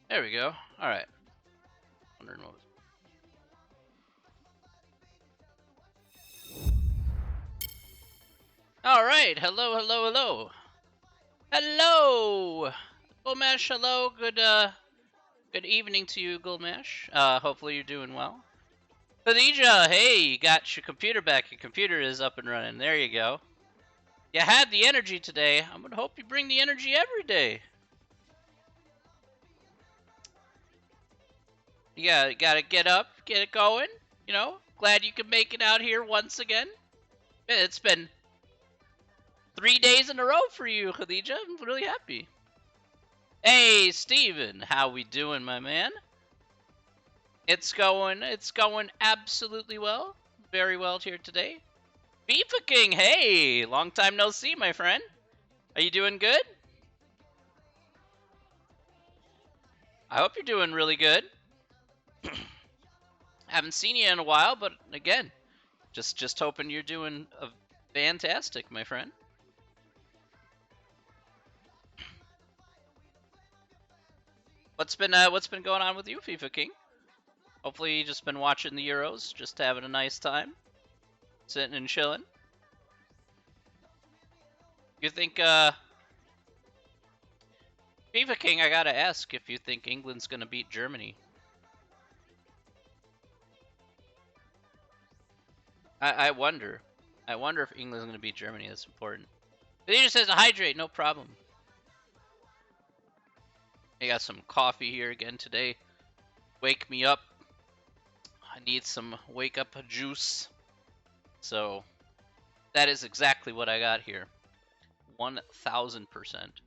There we go. All right. Wondering what was... All right. Hello, hello, hello. Hello, Gulmash. Hello. Good evening to you, Gulmash. Hopefully you're doing well. Khadija, hey, you got your computer back. Your computer is up and running. There you go. You had the energy today. I'm gonna hope you bring the energy every day. You gotta get up, get it going. You know, glad you could make it out here once again. It's been 3 days in a row for you, Khadija. I'm really happy. Hey, Steven, how we doing, my man? It's going absolutely well. Very well here today. FIFA King, hey, long time no see, my friend. Are you doing good? I hope you're doing really good. Haven't seen you in a while, but again, just hoping you're doing fantastic, my friend. What's been going on with you, FIFA King? Hopefully you just been watching the Euros, just having a nice time, sitting and chilling. You think FIFA King, I gotta ask if you think England's gonna beat Germany. I wonder. I wonder if England's gonna beat Germany. That's important. But he just says hydrate, no problem. I got some coffee here again today. Wake me up. I need some wake up juice. So that is exactly what I got here. 1000%.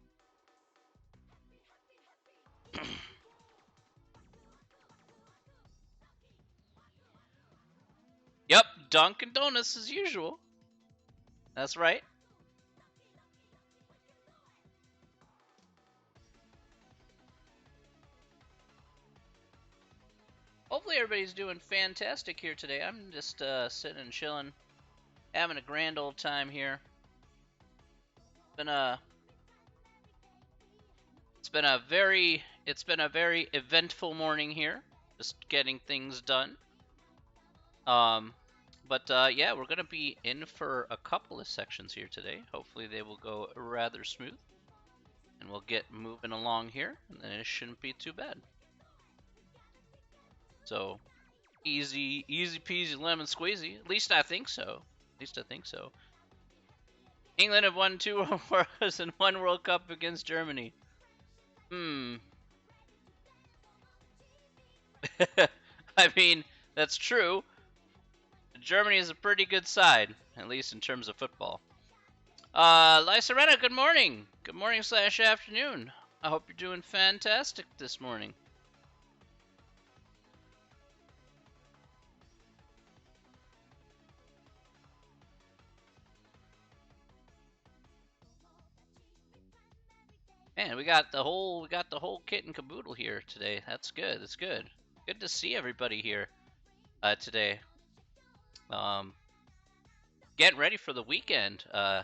Yep, Dunkin' Donuts as usual. That's right. Hopefully everybody's doing fantastic here today. I'm just sitting and chilling, having a grand old time here. Been a it's been a very eventful morning here. Just getting things done. Um, but yeah, we're gonna be in for a couple of sections here today. Hopefully they will go rather smooth, and we'll get moving along here, and then it shouldn't be too bad. So easy peasy lemon squeezy. At least I think so. At least I think so. England have won 2 Worlds and 1 World Cup against Germany. Hmm. I mean, that's true. Germany is a pretty good side, at least in terms of football. Lyserena, good morning. Good morning slash afternoon. I hope you're doing fantastic this morning. Man, we got the whole kit and caboodle here today. That's good. That's good. Good to see everybody here today. Um, getting ready for the weekend. I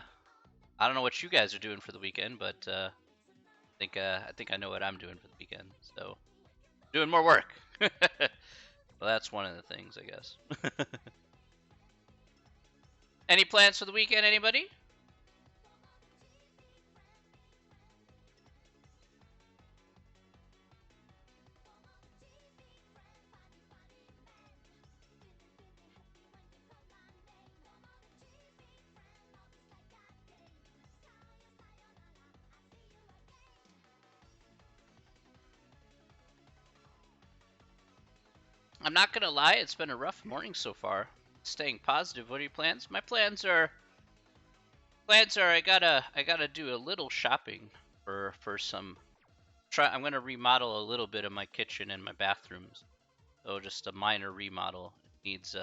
don't know what you guys are doing for the weekend, but I think I know what I'm doing for the weekend. So doing more work. Well, that's one of the things, I guess. Any plans for the weekend, anybody? I'm not gonna lie, it's been a rough morning so far. Staying positive. What are your plans? My plans are I gotta do a little shopping for some. I'm gonna remodel a little bit of my kitchen and my bathrooms. So just a minor remodel. It needs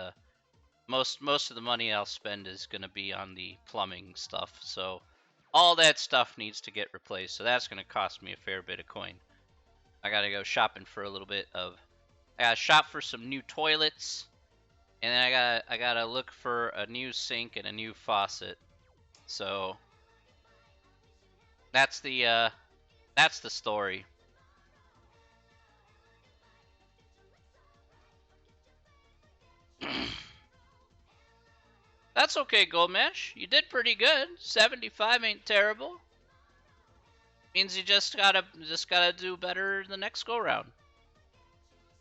most of the money I'll spend is gonna be on the plumbing stuff. So all that stuff needs to get replaced. So that's gonna cost me a fair bit of coin. I gotta go shopping for a little bit of. I gotta shop for some new toilets, and then I gotta look for a new sink and a new faucet. So that's the story. That's okay, Goldmash. You did pretty good. 75 ain't terrible. Means you just gotta do better the next go round.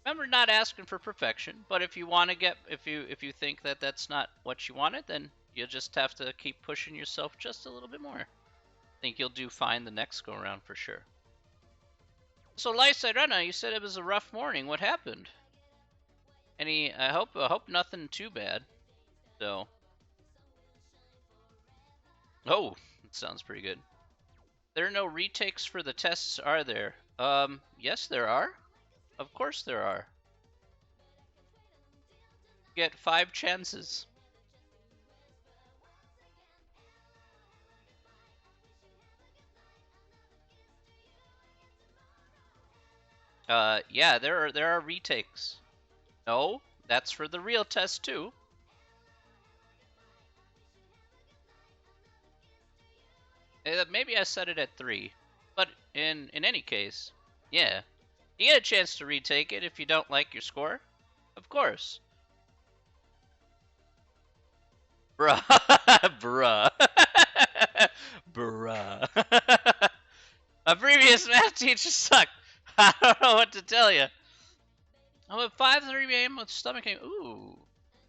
Remember, not asking for perfection, but if you want to get, if you think that that's not what you wanted, then you'll just have to keep pushing yourself just a little bit more. I think you'll do fine the next go around for sure. So, Light Sirena, you said it was a rough morning. What happened? I hope nothing too bad. So, oh, that sounds pretty good. There are no retakes for the tests, are there? Yes, there are. Of course there are. You get 5 chances. Yeah, there are retakes. No, that's for the real test too. Maybe I set it at 3, but in any case, yeah, you get a chance to retake it if you don't like your score, of course. Bruh, bruh, bruh. A previous math teacher sucked. I don't know what to tell you. I'm at 5:30 a.m. with stomach ache. Ooh,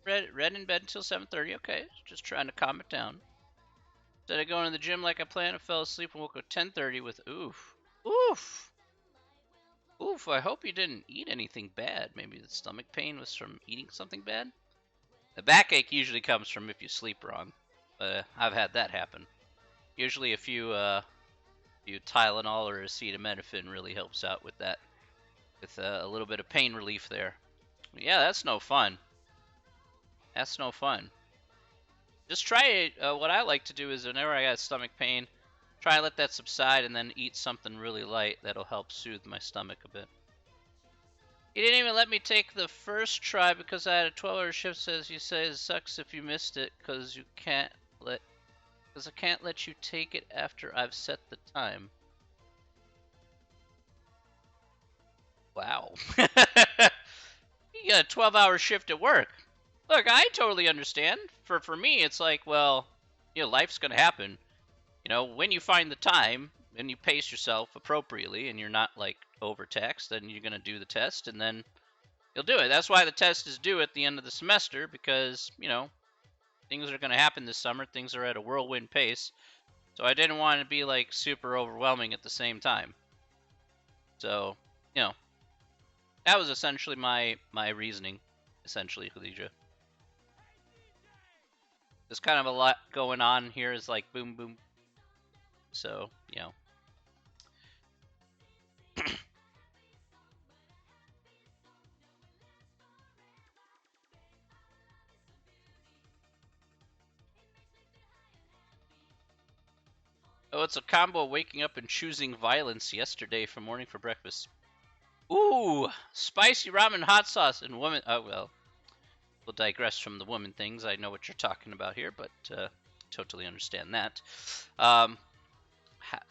read in bed until 7:30. Okay, just trying to calm it down. Instead of going to the gym like I planned, I fell asleep and woke up at 10:30 with oof. Oof. Oof, I hope you didn't eat anything bad. Maybe the stomach pain was from eating something bad? The backache usually comes from if you sleep wrong. I've had that happen. Usually a few Tylenol or acetaminophen really helps out with that. With a little bit of pain relief there. Yeah, that's no fun. That's no fun. Just try it. What I like to do is whenever I got stomach pain, try to let that subside and then eat something really light that'll help soothe my stomach a bit. He didn't even let me take the first try because I had a 12-hour shift. Says you say it sucks if you missed it because I can't let you take it after I've set the time. Wow. You got a 12-hour shift at work. Look, I totally understand. For me, it's like, well, life's gonna happen. When you find the time and you pace yourself appropriately and you're not like overtaxed, then you're gonna do the test and then you'll do it. That's why the test is due at the end of the semester because, things are gonna happen this summer. Things are at a whirlwind pace. So I didn't want to be like super overwhelming at the same time. So, that was essentially my reasoning, essentially, Khadija. There's kind of a lot going on here. Is like boom, boom. So, Oh, it's a combo of waking up and choosing violence yesterday for morning for breakfast. Ooh, spicy ramen hot sauce and woman. Oh, well, we'll digress from the woman things. I know what you're talking about here, but totally understand that. I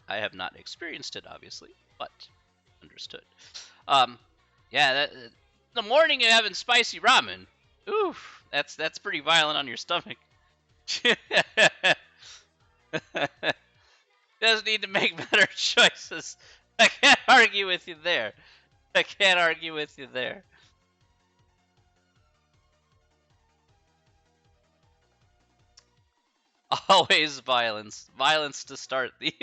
have not experienced it, obviously, but understood. Yeah, the morning you're having spicy ramen. Oof, that's pretty violent on your stomach. Does need to make better choices. I can't argue with you there. I can't argue with you there. Always violence. Violence to start the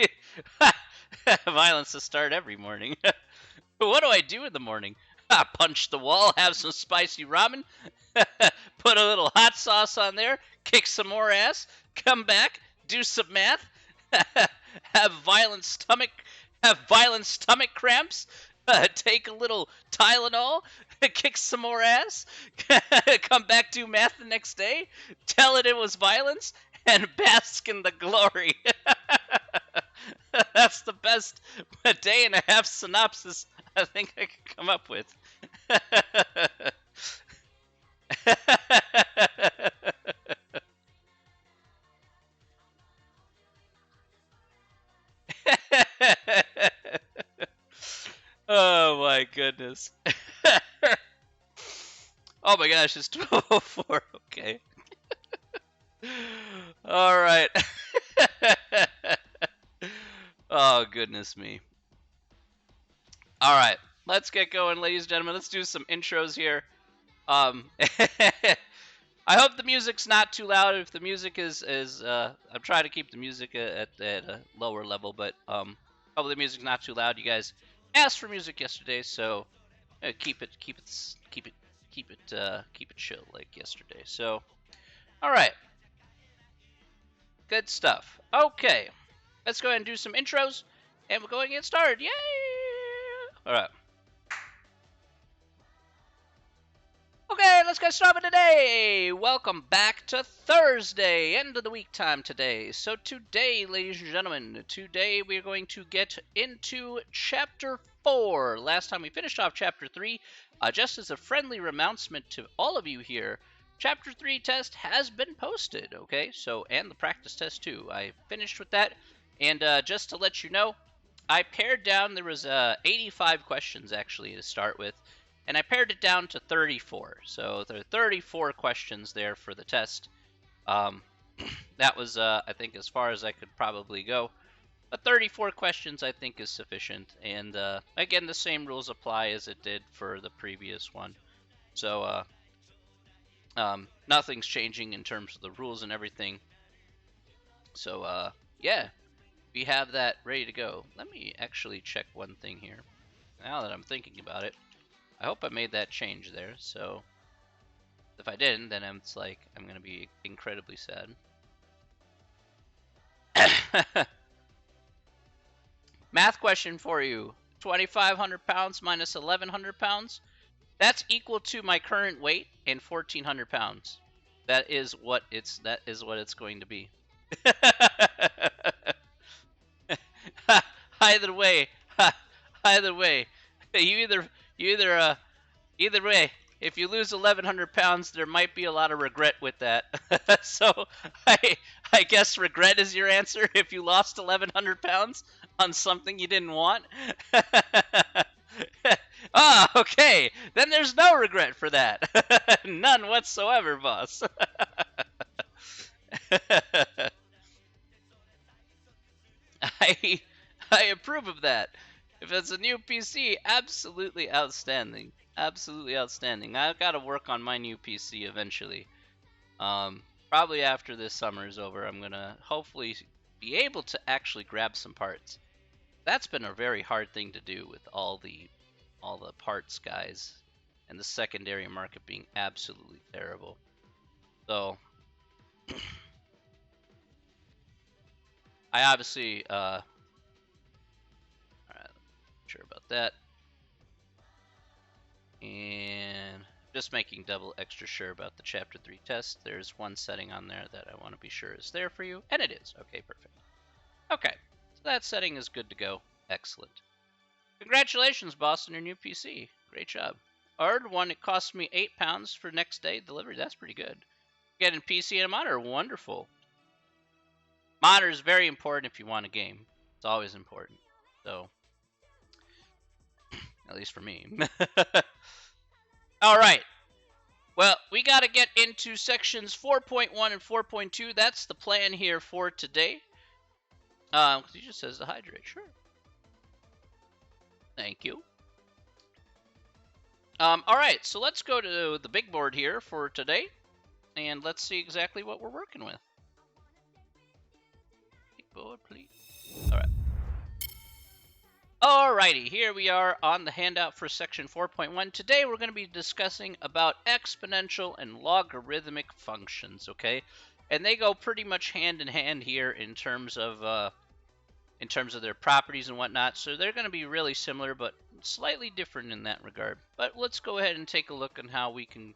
violence to start every morning. What do I do in the morning? Punch the wall, have some spicy ramen, put a little hot sauce on there, kick some more ass, come back, do some math, have violent stomach cramps, take a little Tylenol, kick some more ass, come back, do math the next day, tell it was violence, and bask in the glory. That's the best day and a half synopsis I think I could come up with. Oh my goodness. Oh my gosh, it's 12:04. Okay. All right. Oh, goodness me. All right. Let's get going, ladies and gentlemen. Let's do some intros here. I hope the music's not too loud. If the music is I'm trying to keep the music at a lower level, but hope the music's not too loud. You guys asked for music yesterday, so keep it chill like yesterday. So, all right, good stuff. Okay, let's go ahead and do some intros, and we're going to get started. Yay! All right. Okay, let's get started today. Welcome back to Thursday, end of the week time today. So today, ladies and gentlemen, today we're going to get into Chapter 4. Last time we finished off Chapter 3. Just as a friendly announcement to all of you here, Chapter 3 test has been posted, okay? So, and the practice test too. I finished with that. And just to let you know, I pared down, there was 85 questions actually to start with. And I pared it down to 34. So there are 34 questions there for the test. That was, I think, as far as I could probably go. But 34 questions, I think, is sufficient. And again, the same rules apply as it did for the previous one. So nothing's changing in terms of the rules and everything. So yeah, we have that ready to go. Let me actually check one thing here. Now that I'm thinking about it. I hope I made that change there, so if I didn't, then it's like I'm gonna be incredibly sad. Math question for you. 2,500 pounds minus 1,100 pounds. That's equal to my current weight and 1,400 pounds. That is what it's going to be. Either way, you either way, if you lose 1,100 pounds, there might be a lot of regret with that. So I guess regret is your answer if you lost 1,100 pounds on something you didn't want. Ah, okay. Then there's no regret for that. None whatsoever, boss. I I approve of that. If it's a new PC, absolutely outstanding. Absolutely outstanding. I've got to work on my new PC eventually. Probably after this summer is over, I'm gonna hopefully be able to actually grab some parts. That's been a very hard thing to do with all the parts guys, and the secondary market being absolutely terrible. So I obviously alright, sure about that. And just making double extra sure about the Chapter 3 test. There's one setting on there that I want to be sure is there for you, and it is. Okay, perfect. Okay, so that setting is good to go. Excellent. Congratulations, boss, on your new PC. Great job. I ordered one. It cost me £8 for next day delivery. That's pretty good. Getting PC and a monitor. Wonderful. Monitor is very important if you want a game. It's always important. So, at least for me. All right. Well, we got to get into sections 4.1 and 4.2. That's the plan here for today. He just says to hydrate. Sure. Thank you. All right, so let's go to the big board here for today, and let's see exactly what we're working with. Big board, please. All right. Alrighty, here we are on the handout for section 4.1. Today we're going to be discussing about exponential and logarithmic functions, okay? And they go pretty much hand in hand here in terms of their properties and whatnot. So they're going to be really similar, but slightly different in that regard. But let's go ahead and take a look on how we can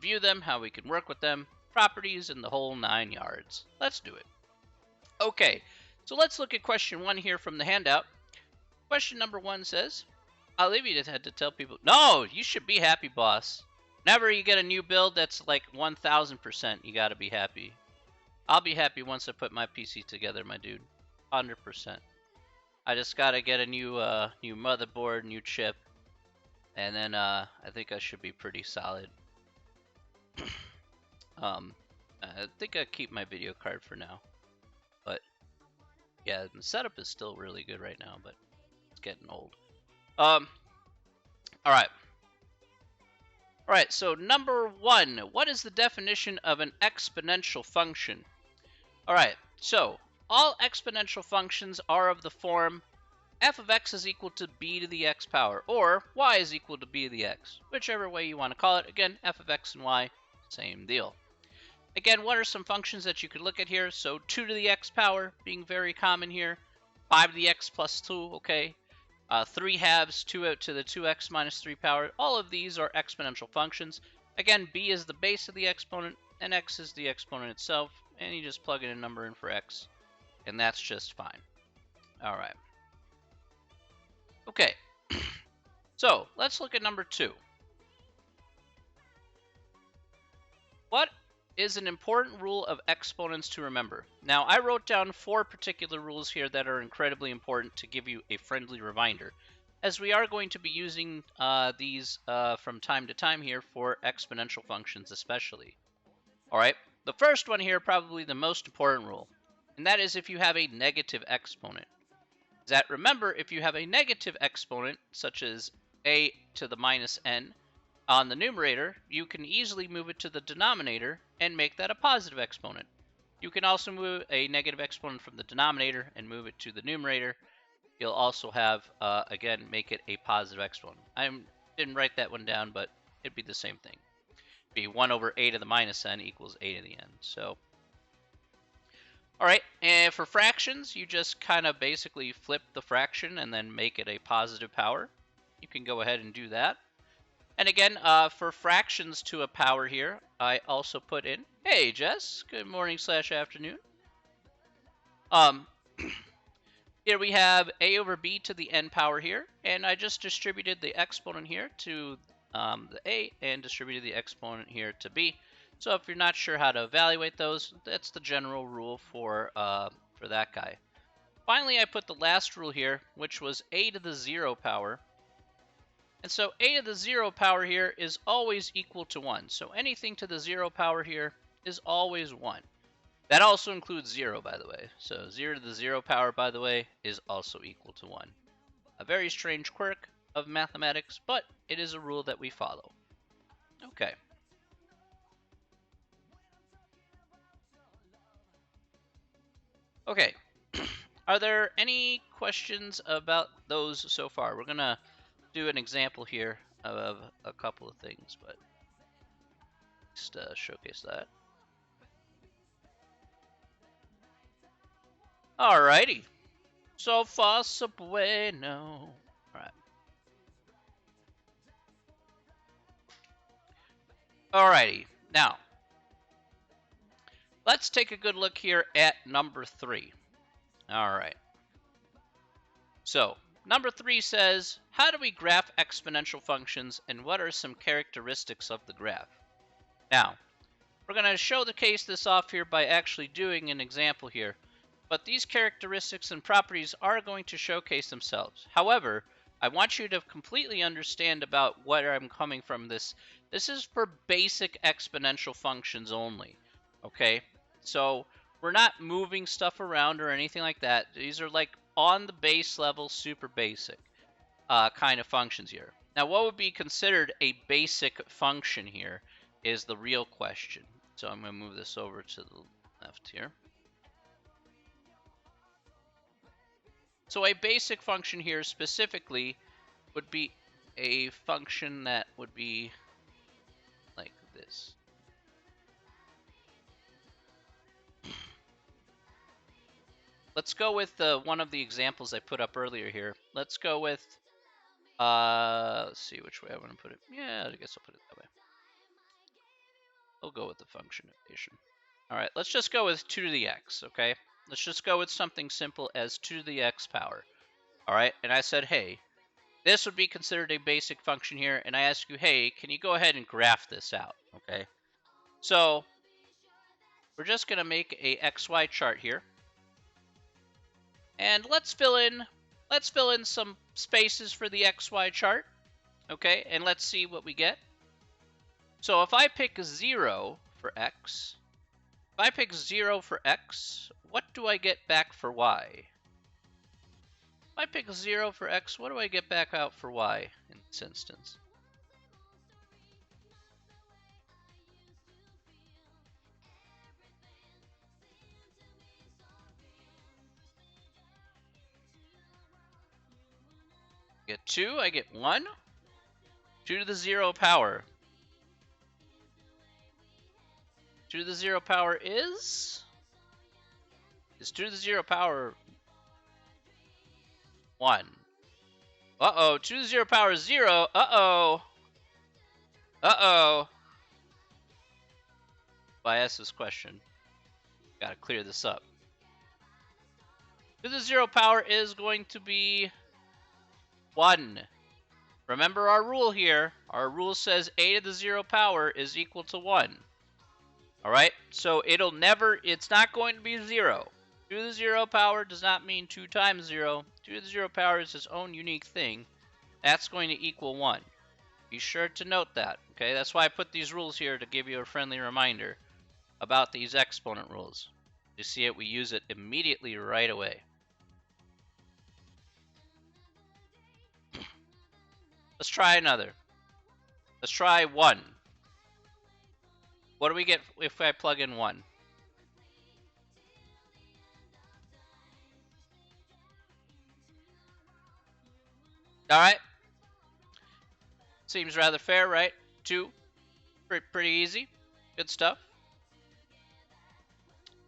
view them, how we can work with them, properties, and the whole 9 yards. Let's do it. Okay, so let's look at question 1 here from the handout. Question number 1 says, Olivia just had to tell people, no, you should be happy, boss. Whenever you get a new build that's like 1000%, you gotta be happy. I'll be happy once I put my PC together, my dude. 100%. I just gotta get a new motherboard, new chip, and then I think I should be pretty solid. I think I'll keep my video card for now. But yeah, the setup is still really good right now, but it's getting old. All right. All right, so number 1, what is the definition of an exponential function? All right, so all exponential functions are of the form f of x is equal to b to the x power, or y is equal to b to the x, whichever way you want to call it. Again, f of x and y, same deal. Again, what are some functions that you could look at here? So 2 to the x power being very common here, 5 to the x plus 2, okay? 3 halves, 2 out to the 2x minus 3 power. All of these are exponential functions. Again, b is the base of the exponent, and x is the exponent itself, and you just plug in a number in for x, and that's just fine. All right. Okay, so let's look at number 2. What is an important rule of exponents to remember? Now, I wrote down 4 particular rules here that are incredibly important to give you a friendly reminder, as we are going to be using these from time to time here for exponential functions especially. All right, the first one here, probably the most important rule, and that is if you have a negative exponent. That remember, if you have a negative exponent, such as a to the minus n, on the numerator, you can easily move it to the denominator and make that a positive exponent. You can also move a negative exponent from the denominator and move it to the numerator. You'll also have, again, make it a positive exponent. I didn't write that one down, but it'd be the same thing. It'd be 1 over a to the minus n equals a to the n. So, all right, and for fractions, you just kind of basically flip the fraction and then make it a positive power. You can go ahead and do that. And again, for fractions to a power here, I also put in, hey Jess, good morning / afternoon. Here we have a over b to the n power here, and I just distributed the exponent here to the a and distributed the exponent here to b. So if you're not sure how to evaluate those, that's the general rule for that guy. Finally, I put the last rule here, which was a to the 0 power. And so a to the 0 power here is always equal to 1. So anything to the 0 power here is always 1. That also includes 0, by the way. So 0 to the 0 power, by the way, is also equal to 1. A very strange quirk of mathematics, but it is a rule that we follow. Okay. Okay. Are there any questions about those so far? We're going to do an example here of a couple of things, but just showcase that. Alrighty. So far, so bueno. Alright. Alrighty. Now, let's take a good look here at number 3. Alright. So, number 3 says, how do we graph exponential functions and what are some characteristics of the graph? Now, we're going to show the case this off here by actually doing an example here, but these characteristics and properties are going to showcase themselves. However, I want you to completely understand about where I'm coming from this. This is for basic exponential functions only, okay? So we're not moving stuff around or anything like that. These are like on the base level, super basic kind of functions here. Now, what would be considered a basic function here is the real question. So I'm going to move this over to the left here. So a basic function here specifically would be a function that would be like this. Let's go with one of the examples I put up earlier here. Let's go with, let's see which way I want to put it. Yeah, I guess I'll put it that way. I'll go with the function notation. All right, let's just go with 2 to the x, okay? Let's just go with something simple as 2 to the x power. All right, and I said, hey, this would be considered a basic function here, and I ask you, hey, can you go ahead and graph this out, okay? So we're just going to make a XY chart here. And let's fill in some spaces for the XY chart, okay? And let's see what we get. So if I pick 0 for x, if I pick 0 for x, what do I get back for y? If I pick 0 for x, what do I get back out for y in this instance? I get 2, I get 1. 2 to the 0 power. 2 to the 0 power is 2 to the 0 power 1. Uh-oh, 2 to the 0 power is 0. Uh-oh. Uh-oh. Well, I asked this question. Gotta clear this up. 2 to the 0 power is going to be 1. Remember our rule here. Our rule says a to the 0 power is equal to 1. Alright? So it's not going to be 0. 2 to the 0 power does not mean 2 times 0. 2 to the 0 power is its own unique thing. That's going to equal 1. Be sure to note that. Okay? That's why I put these rules here to give you a friendly reminder about these exponent rules. You see it, we use it immediately right away. Let's try another. Let's try 1. What do we get if I plug in 1? Alright. Seems rather fair, right? 2. Pretty easy. Good stuff.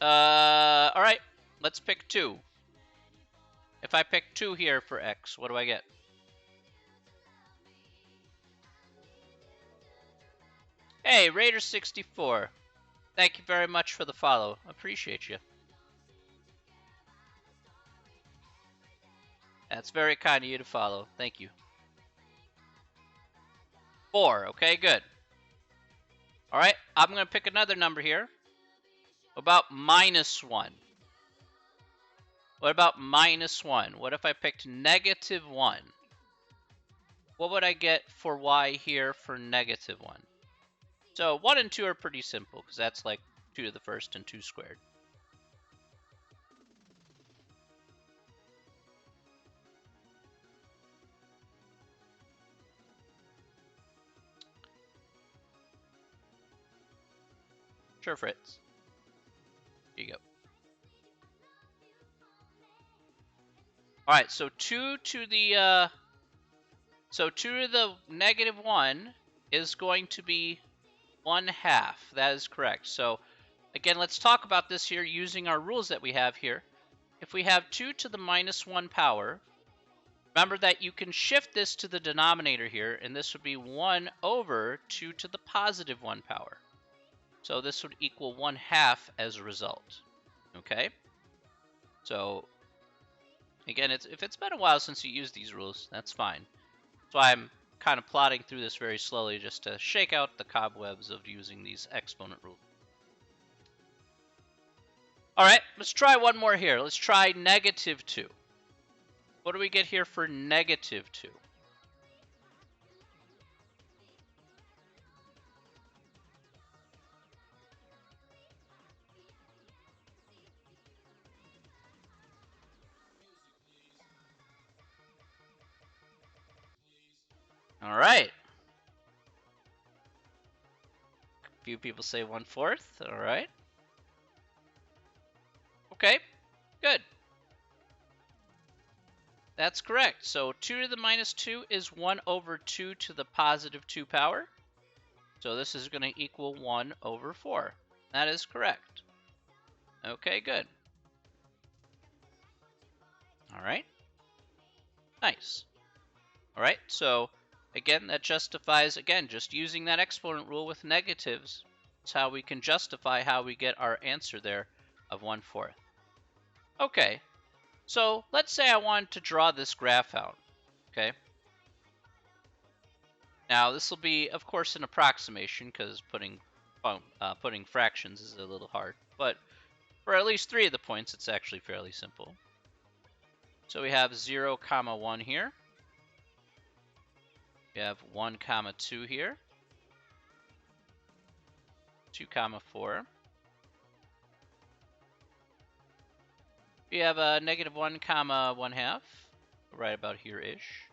Alright. Let's pick 2. If I pick 2 here for x, what do I get? Hey, Raider64. Thank you very much for the follow. Appreciate you. That's very kind of you to follow. Thank you. 4. Okay, good. Alright, I'm going to pick another number here. What about -1? What about -1? What if I picked -1? What would I get for y here for -1? So 1 and 2 are pretty simple, because that's like 2 to the first and 2 squared. Sure, Fritz. Here you go. Alright, so 2 to the -1 is going to be 1/2. That is correct. So again, let's talk about this here using our rules that we have here. If we have 2 to the -1 power, remember that you can shift this to the denominator here, and this would be 1 over 2 to the +1 power. So this would equal 1/2 as a result. Okay? So again, if it's been a while since you used these rules, that's fine. That's why I'm kind of plodding through this very slowly, just to shake out the cobwebs of using these exponent rules. Alright, let's try one more here. Let's try -2. What do we get here for -2? Alright. A few people say 1/4. Alright. Okay, good. That's correct. So 2 to the -2 is 1 over 2 to the +2 power. So this is going to equal 1 over 4. That is correct. Okay, good. All right. Nice. All right, so again, that justifies, again, just using that exponent rule with negatives. It's how we can justify how we get our answer there of 1/4. Okay, so let's say I wanted to draw this graph out, okay? Now, this will be, of course, an approximation, because putting fractions is a little hard. But for at least 3 of the points, it's actually fairly simple. So we have 0, 1 here. We have 1, 2 here. 2 comma 4. We have a -1 comma 1/2, right about here-ish.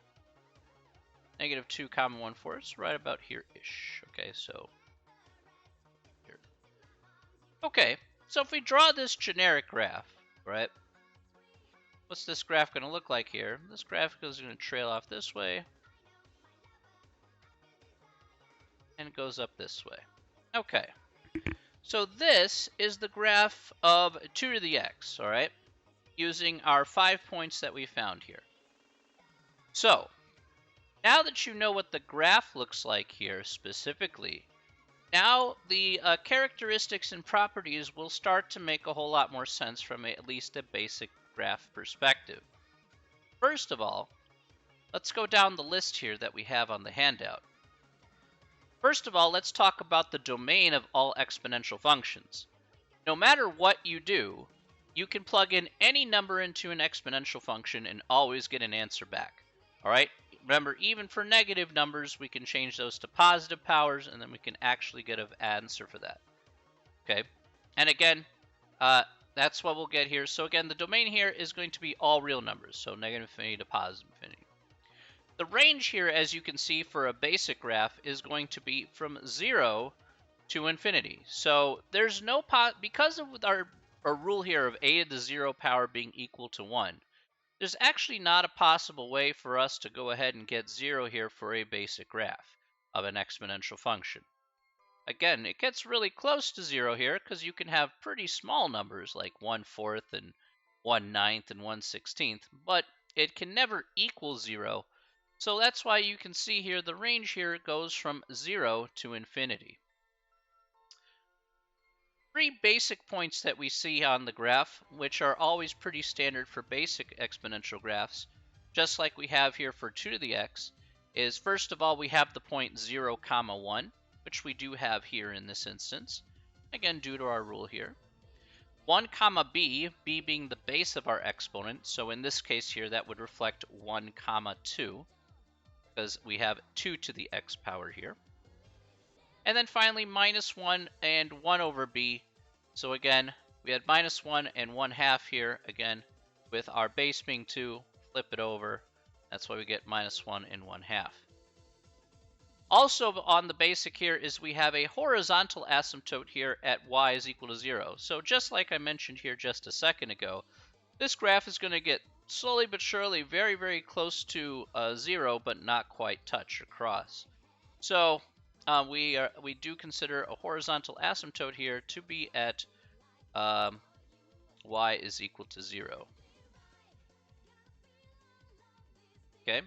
-2 comma 1/4, right about here-ish. Okay, so here. Okay, so if we draw this generic graph, right? What's this graph going to look like here? This graph is going to trail off this way and it goes up this way. Okay, so this is the graph of 2 to the x, all right, using our 5 points that we found here. So now that you know what the graph looks like here specifically, now the characteristics and properties will start to make a whole lot more sense from at least a basic graph perspective. First of all, let's go down the list here that we have on the handout. First of all, let's talk about the domain of all exponential functions. No matter what you do, you can plug in any number into an exponential function and always get an answer back. All right? Remember, even for negative numbers, we can change those to positive powers, and then we can actually get an answer for that. Okay? And again, that's what we'll get here. So again, the domain here is going to be all real numbers, so negative infinity to positive infinity. The range here, as you can see for a basic graph, is going to be from 0 to infinity. So there's no because of our rule here of a to the 0 power being equal to 1, there's actually not a possible way for us to go ahead and get 0 here for a basic graph of an exponential function. Again, it gets really close to 0 here because you can have pretty small numbers like 1/4 and 1/9 and 1/16, but it can never equal 0. So that's why you can see here the range here goes from 0 to infinity. 3 basic points that we see on the graph, which are always pretty standard for basic exponential graphs, just like we have here for 2 to the x, is first of all we have the point 0, 1, which we do have here in this instance, again due to our rule here. 1, b, b being the base of our exponent, so in this case here that would reflect 1, 2, because we have 2 to the x power here. And then finally -1 and 1 over b. So again, we had -1 and 1/2 here, again, with our base being 2, flip it over. That's why we get -1 and 1/2. Also on the basic here is we have a horizontal asymptote here at y is equal to 0. So just like I mentioned here just a second ago, this graph is going to get slowly but surely very, very close to 0, but not quite touch across. So we do consider a horizontal asymptote here to be at y is equal to 0. Okay.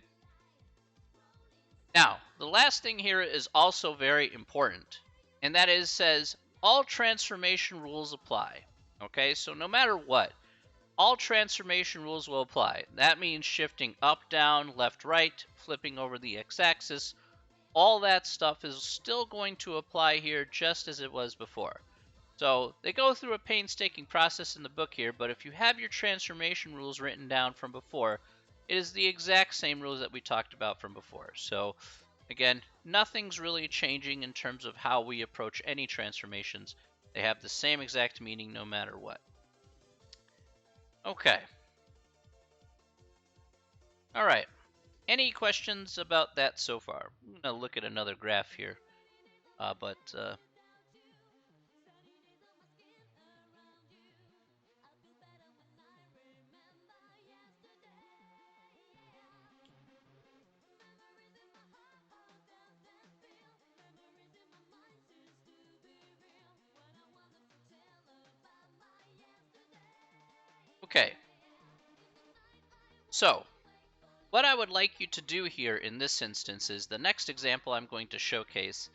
Now, the last thing here is also very important, and that is says all transformation rules apply. Okay, so no matter what, all transformation rules will apply. That means shifting up, down, left, right, flipping over the x-axis. All that stuff is still going to apply here just as it was before. So they go through a painstaking process in the book here, but if you have your transformation rules written down from before, it is the exact same rules that we talked about from before. So again, nothing's really changing in terms of how we approach any transformations. They have the same exact meaning no matter what. Okay. All right. Any questions about that so far? I'm going to look at another graph here. Okay. So, what I would like you to do here in this instance is the next example I'm going to showcase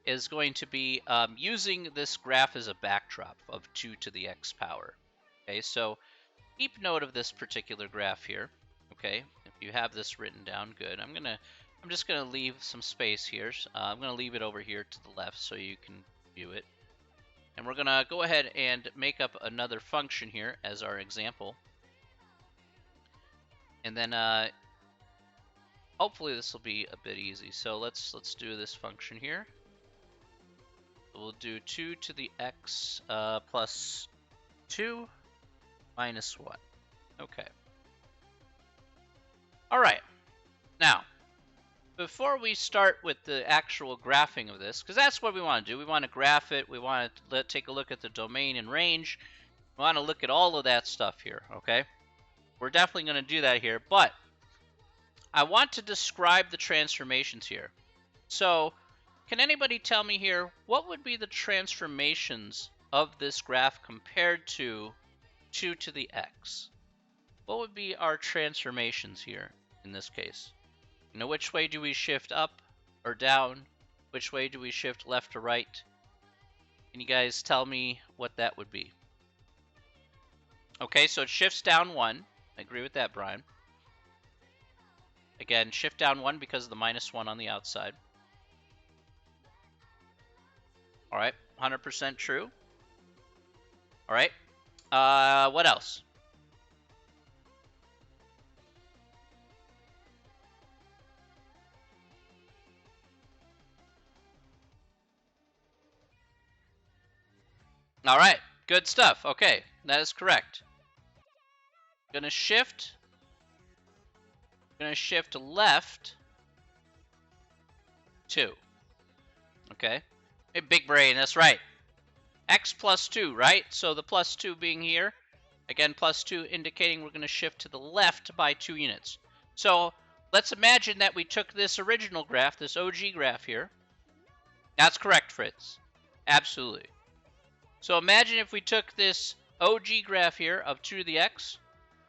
is going to be using this graph as a backdrop of 2 to the x power. Okay, so keep note of this particular graph here. Okay, if you have this written down, good. I'm just gonna leave some space here. I'm gonna leave it over here to the left so you can view it. And we're gonna go ahead and make up another function here as our example. And then hopefully this will be a bit easy. So let's do this function here. we'll do 2 to the x plus 2 minus 1. Okay. All right. Now, before we start with the actual graphing of this, because that's what we want to do. We want to graph it. We want to take a look at the domain and range. We want to look at all of that stuff here, okay? We're definitely going to do that here, but I want to describe the transformations here. So, can anybody tell me here, what would be the transformations of this graph compared to 2 to the x? What would be our transformations here in this case? You know, which way do we shift up or down? Which way do we shift left to right? Can you guys tell me what that would be? Okay, so it shifts down 1. I agree with that, Brian. Again, shift down 1 because of the minus 1 on the outside. All right, 100% true. All right, what else? All right, good stuff. Okay, that is correct. Gonna shift left 2. Okay, hey, big brain, that's right. X plus 2, right? So the plus 2 being here, again, plus 2 indicating we're going to shift to the left by 2 units. So let's imagine that we took this original graph, this OG graph here. That's correct, Fritz. Absolutely. So imagine if we took this OG graph here of 2 to the x,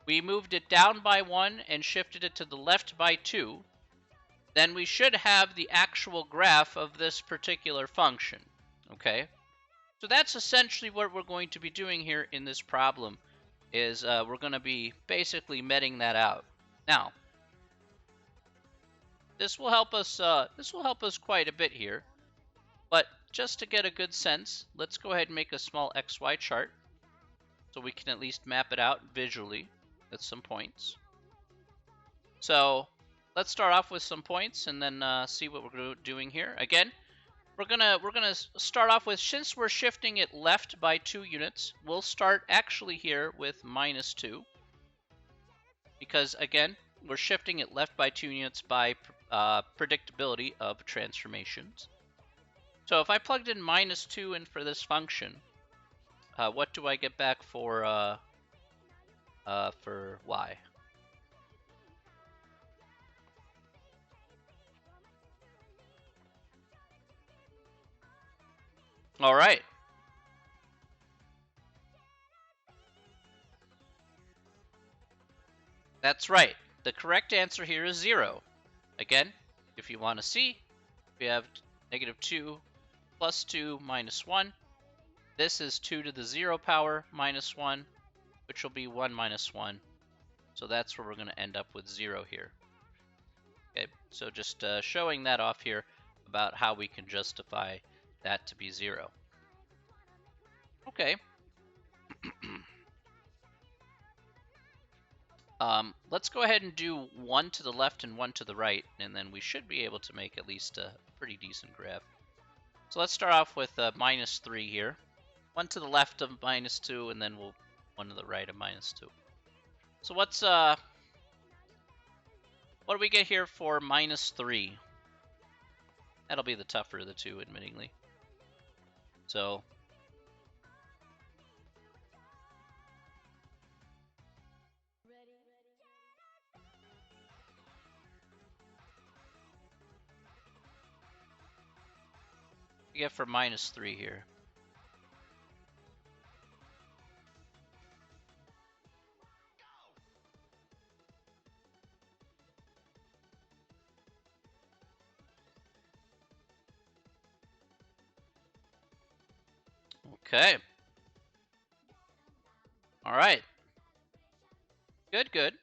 we moved it down by 1 and shifted it to the left by 2, then we should have the actual graph of this particular function, okay? So that's essentially what we're going to be doing here in this problem, is we're going to be basically meting that out. Now, this will help us quite a bit here, but just to get a good sense, let's go ahead and make a small XY chart so we can at least map it out visually with some points. So let's start off with some points and then see what we're doing here. Again, we're gonna start off with, since we're shifting it left by 2 units, we'll start actually here with minus 2, because again, we're shifting it left by 2 units by predictability of transformations. So if I plugged in minus 2 in for this function, what do I get back for y? All right. That's right. The correct answer here is 0. Again, if you want to see, we have negative 2 plus 2 minus 1. This is 2 to the 0 power minus 1, which will be 1 minus 1. So that's where we're going to end up with 0 here. Okay, so just showing that off here about how we can justify that to be 0. Okay. Let's go ahead and do 1 to the left and 1 to the right, and then we should be able to make at least a pretty decent graph. So let's start off with minus 3 here. 1 to the left of minus 2, and then we'll 1 to the right of minus 2. So what do we get here for minus 3? That'll be the tougher of the two, admittingly. So we get for minus 3 here. Okay. All right. Good, good.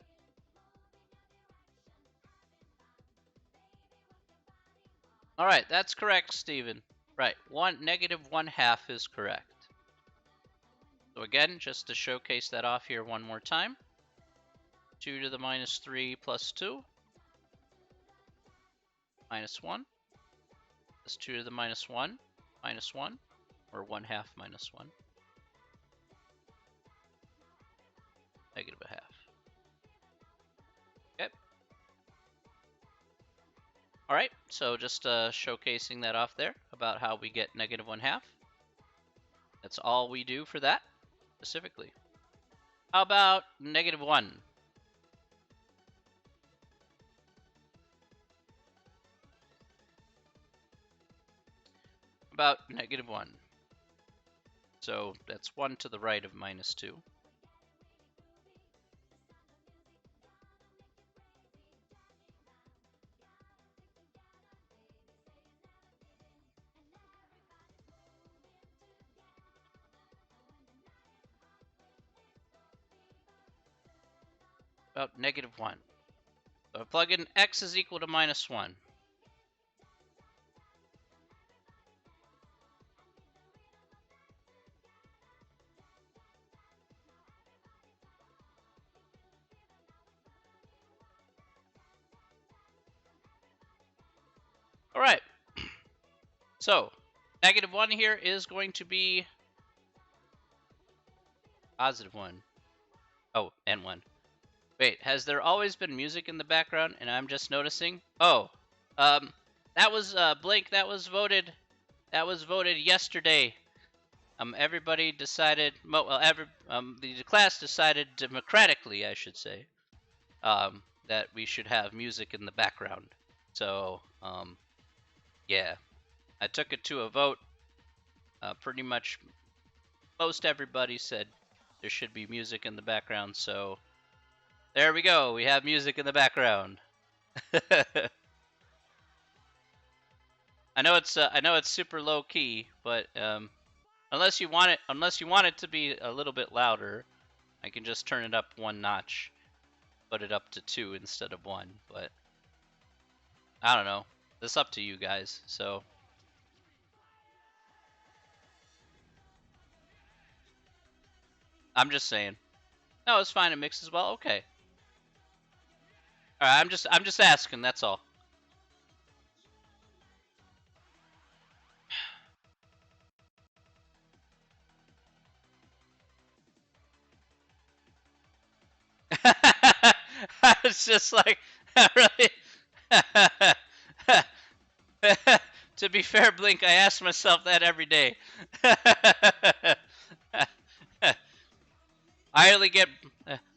All right, that's correct, Stephen. Right, negative 1/2 is correct. So again, just to showcase that off here one more time. 2 to the minus 3 plus 2. Minus 1. That's 2 to the minus 1. Minus 1. or 1/2 minus 1. Negative a half. Okay. All right, so just showcasing that off there about how we get negative 1/2. That's all we do for that specifically. How about negative 1? About negative 1. So that's 1 to the right of minus 2. About negative 1. So I plug in x is equal to minus 1. All right. So negative 1 here is going to be positive 1. Oh, and 1. Wait, has there always been music in the background and I'm just noticing? Oh, that was Blink. That was voted yesterday. Everybody decided. Well, the class decided democratically, I should say, that we should have music in the background. So, yeah, I took it to a vote. Pretty much, most everybody said there should be music in the background. So, there we go. We have music in the background. I know it's super low key, but unless you want it to be a little bit louder, I can just turn it up 1 notch, put it up to 2 instead of 1. But I don't know. It's up to you guys. So I'm just saying. No, it's fine. It mixes well. Okay. All right. I'm just asking. That's all. It's just like really. To be fair, Blink, I ask myself that every day. I only get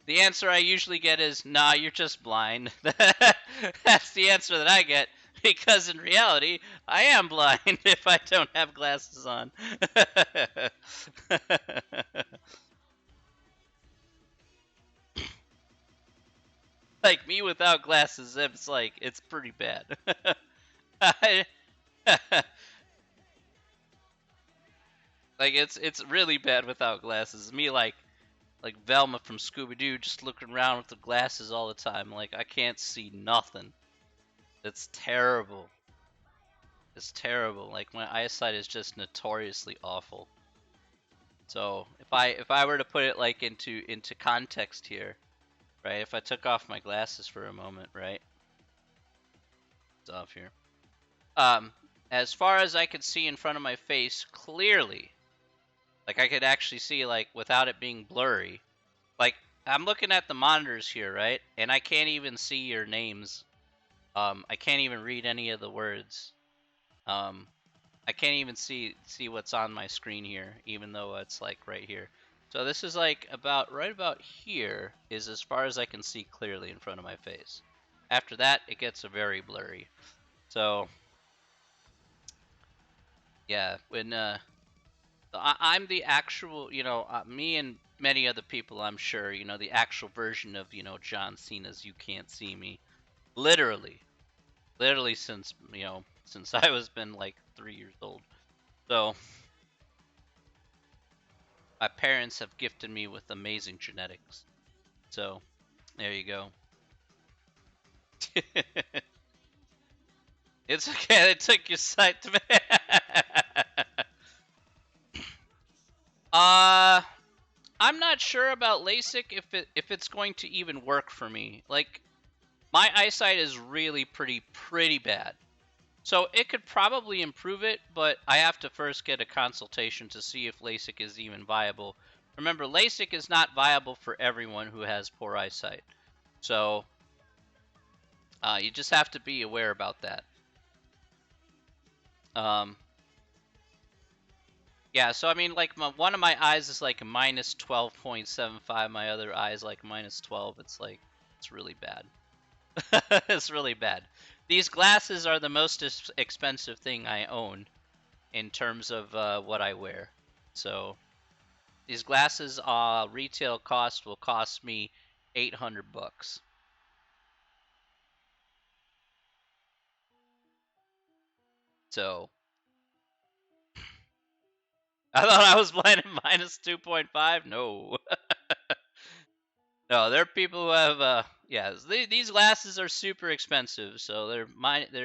the answer I usually get is, "Nah, you're just blind." That's the answer that I get because in reality, I am blind if I don't have glasses on. Like me without glasses, it's pretty bad. Like it's really bad without glasses. Me like Velma from Scooby-Doo just looking around with the glasses all the time. Like I can't see nothing. It's terrible. It's terrible. Like my eyesight is just notoriously awful. So if I were to put it like into context here, right? If I took off my glasses for a moment, right? It's off here. As far as I could see in front of my face clearly, like I could actually see like without it being blurry. Like I'm looking at the monitors here, right? And I can't even see your names. I can't even read any of the words. I can't even see what's on my screen here, even though it's like right here. So this is like right about here is as far as I can see clearly in front of my face. After that, it gets very blurry. So yeah, when I'm the actual, me and many other people, I'm sure, the actual version of, John Cena's "You Can't See Me," literally since since I was been like 3 years old. So my parents have gifted me with amazing genetics. So there you go. It's okay. They took your sight to me. uh, I'm not sure about LASIK if it's going to even work for me. Like my eyesight is really pretty bad. So it could probably improve it, but I have to first get a consultation to see if LASIK is even viable. Remember, LASIK is not viable for everyone who has poor eyesight. So you just have to be aware about that. Yeah, so I mean, like, one of my eyes is like a minus 12.75. My other eye is like minus 12. It's like, it's really bad. It's really bad. These glasses are the most expensive thing I own in terms of what I wear. So these glasses, retail cost will cost me 800 bucks. So I thought I was blind at minus 2.5. No. No, there are people who have yeah, these glasses are super expensive, so they're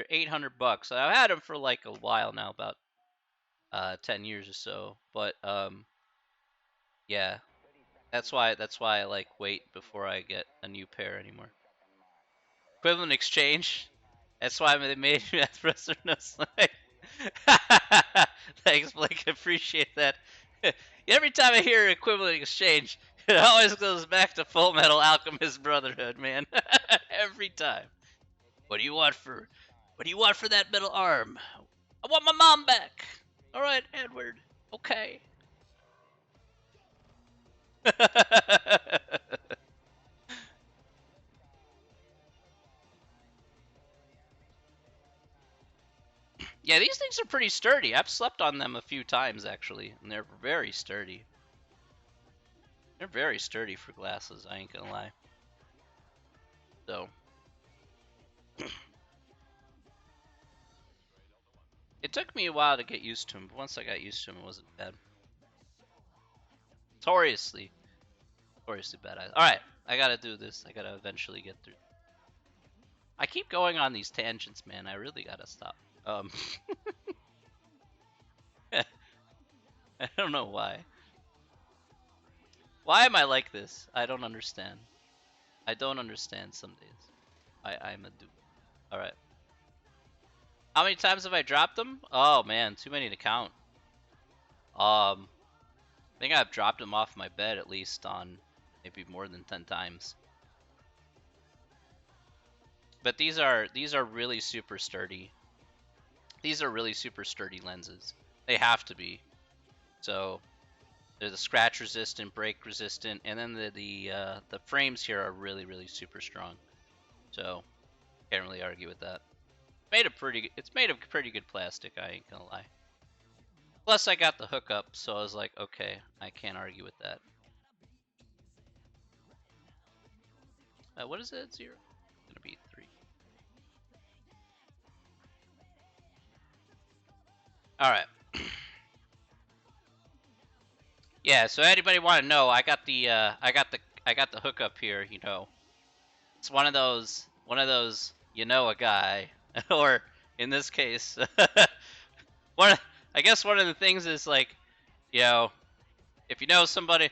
800 bucks. I've had them for like a while now, about 10 years or so. But yeah, that's why I like wait before I get a new pair anymore. Equivalent exchange. That's why they made me that President. Thanks, Blake. Appreciate that. Every time I hear equivalent exchange, it always goes back to Full Metal Alchemist Brotherhood, man. Every time. What do you want for that metal arm? I want my mom back. All right, Edward. Okay. Yeah, these things are pretty sturdy. I've slept on them a few times actually, and they're very sturdy. They're very sturdy for glasses, I ain't gonna lie. So it took me a while to get used to them, but once I got used to them, it wasn't bad. Notoriously bad. Alright, I gotta do this. I gotta eventually get through. I keep going on these tangents, man. I really gotta stop. I don't know why. Why am I like this? I don't understand. I don't understand some days. I'm a dude. Alright. How many times have I dropped them? Oh man, too many to count. I think I've dropped them off my bed at least on maybe more than 10 times. But these are really super sturdy. These are really super sturdy lenses. They have to be. So they're the scratch resistant, break resistant, and then the frames here are really super strong. So can't really argue with that. It's made of pretty good plastic, I ain't gonna lie. Plus I got the hookup, so I was like, okay, I can't argue with that. What is it? 0? It's gonna be 3. Alright. Yeah, so anybody want to know, I got the hookup here, you know. It's one of those you know a guy, or in this case, I guess one of the things is like, you know, if you know somebody,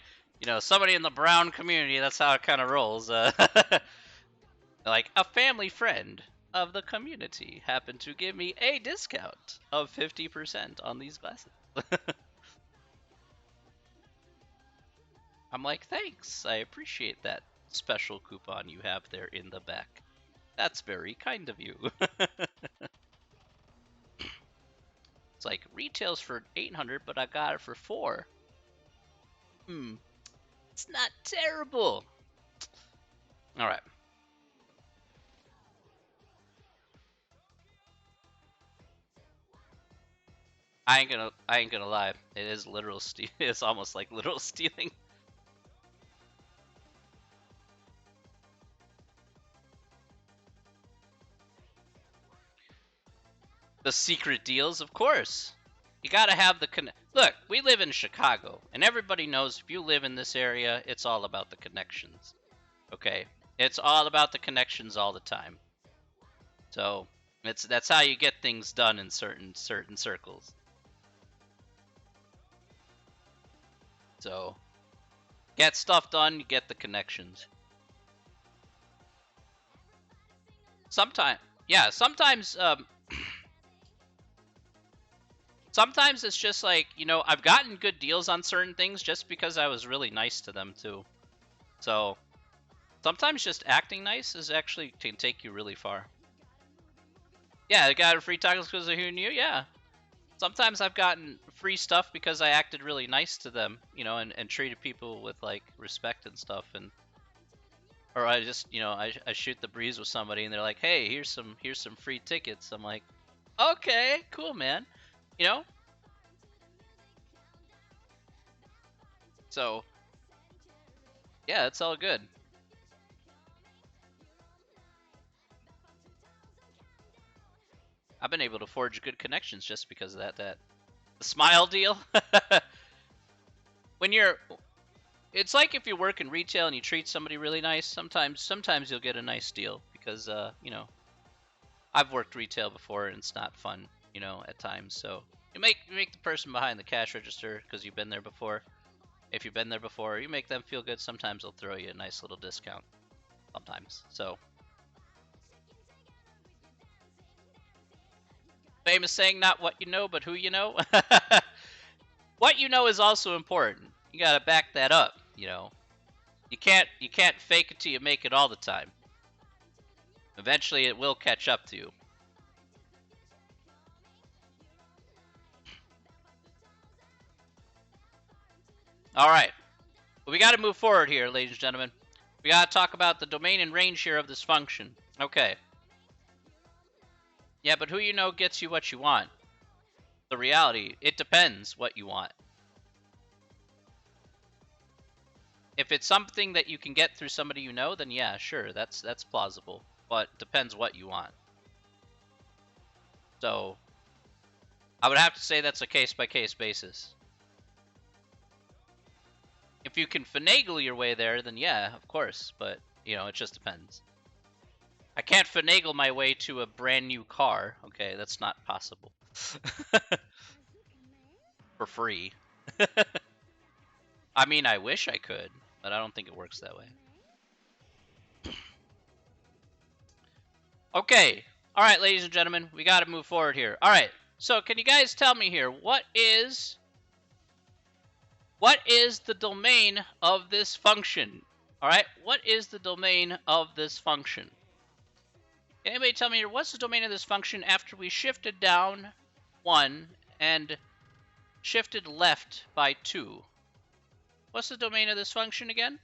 somebody in the brown community, that's how it kind of rolls. Like a family friend of the community happened to give me a discount of 50% on these glasses. I'm like, thanks, I appreciate that special coupon you have there in the back. That's very kind of you. It's like, retails for 800, but I got it for 4. It's not terrible. All right. I ain't gonna lie. It is literal steal. It's almost like literal stealing. The secret deals, of course. You gotta have the Look, we live in Chicago, and everybody knows if you live in this area, it's all about the connections. Okay, it's all about the connections all the time. So that's how you get things done in certain circles. So get stuff done, you get the connections. Sometimes, yeah, sometimes Sometimes it's just like, you know, I've gotten good deals on certain things just because I was really nice to them too. So sometimes just acting nice is actually can take you really far. Yeah, I got a free tacos because of who knew. Yeah. Sometimes I've gotten free stuff because I acted really nice to them, you know, and treated people with like respect and stuff, and or I just, you know, I shoot the breeze with somebody and they're like, hey, here's some free tickets. I'm like, okay, cool, man, you know. So yeah, it's all good. I've been able to forge good connections just because of that the smile deal. When you're, it's like if you work in retail and you treat somebody really nice, sometimes you'll get a nice deal because you know, I've worked retail before and it's not fun, you know, at times. So you make the person behind the cash register because you've been there before. If you've been there before, you make them feel good. Sometimes they'll throw you a nice little discount. Sometimes. So famous saying, not what you know, but who you know. What you know is also important. You gotta back that up, you know. You can't fake it till you make it all the time. Eventually it will catch up to you. Alright. But we gotta move forward here, ladies and gentlemen. We gotta talk about the domain and range here of this function. Okay. Yeah, but who you know gets you what you want. The reality, it depends what you want. If it's something that you can get through somebody you know, then yeah, sure, that's plausible. But depends what you want. So I would have to say that's a case-by-case basis. If you can finagle your way there, then yeah, of course. But, you know, it just depends. I can't finagle my way to a brand new car. Okay, that's not possible. For free. I mean, I wish I could, but I don't think it works that way. Okay. All right, ladies and gentlemen, we got to move forward here. All right. So, can you guys tell me here, what is the domain of this function? All right. What is the domain of this function? Can anybody tell me here, what's the domain of this function after we shifted down 1 and shifted left by 2? What's the domain of this function again?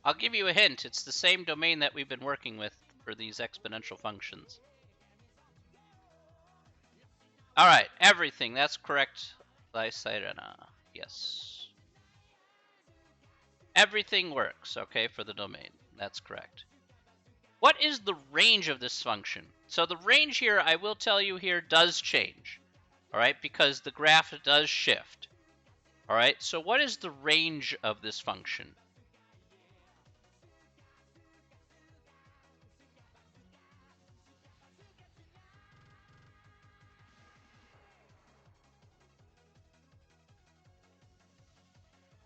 I'll give you a hint. It's the same domain that we've been working with for these exponential functions. All right, everything. That's correct. Lysairena. Yes. Everything works, okay, for the domain. That's correct. What is the range of this function? So the range here, I will tell you here, does change. All right, because the graph does shift. All right, so what is the range of this function?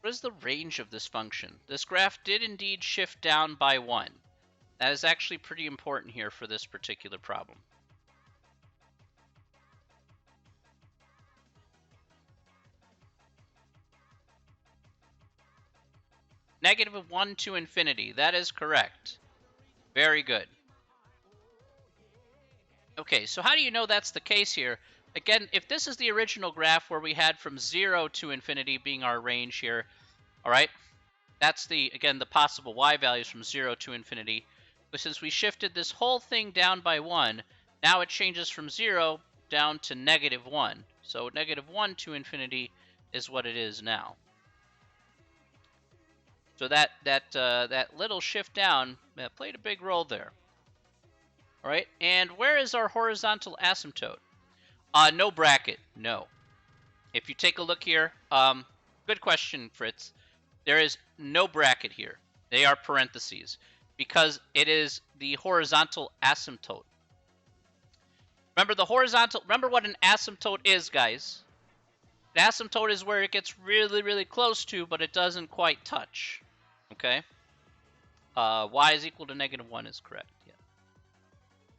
What is the range of this function? This graph did indeed shift down by 1. That is actually pretty important here for this particular problem. Negative 1 to infinity. That is correct. Very good. Okay, so how do you know that's the case here? Again, if this is the original graph where we had from 0 to infinity being our range here, all right, that's again, the possible y values from 0 to infinity. But since we shifted this whole thing down by 1, now it changes from 0 down to negative 1. So negative 1 to infinity is what it is now. So that little shift down played a big role there. All right, and where is our horizontal asymptote? No bracket, no. If you take a look here, good question, Fritz. There is no bracket here. They are parentheses because it is the horizontal asymptote. Remember the horizontal, remember what an asymptote is, guys. An asymptote is where it gets really, really close to, but it doesn't quite touch. Okay? Y is equal to -1 is correct. Yeah.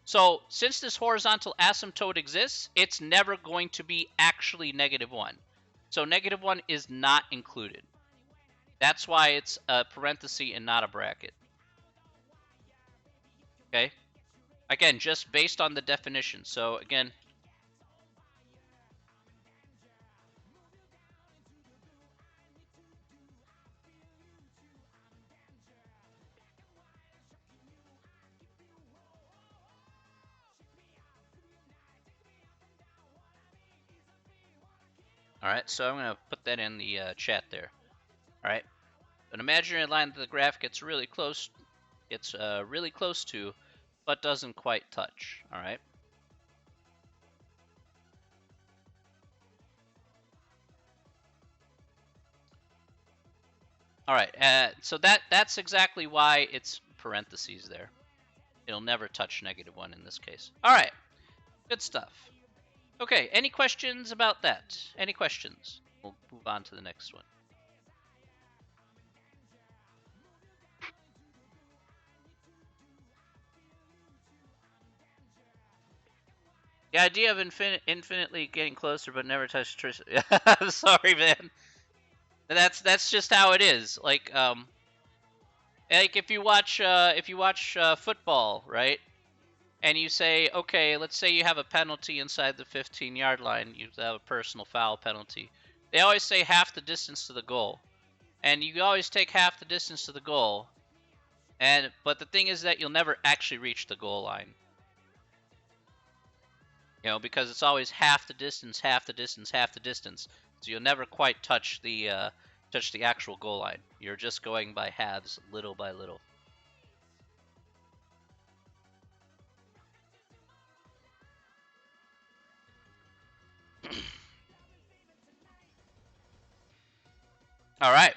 So since this horizontal asymptote exists, it's never going to be actually -1. So -1 is not included. That's why it's a parenthesis and not a bracket. Okay? Again, just based on the definition. So again, all right, so I'm going to put that in the chat there. All right, an imaginary line that the graph gets really close to, but doesn't quite touch. All right. All right, so that's exactly why it's parentheses there. It'll never touch -1 in this case. All right, good stuff. Okay, any questions about that? Any questions? We'll move on to the next one. The idea of infinitely getting closer but never touch Trish. I'm sorry, man. That's just how it is. Like if you watch football, right? And you say, okay, let's say you have a penalty inside the 15-yard line. You have a personal foul penalty. They always say half the distance to the goal, and you always take half the distance to the goal. But the thing is that you'll never actually reach the goal line. You know, because it's always half the distance, half the distance, half the distance. So you'll never quite touch the actual goal line. You're just going by halves, little by little. All right,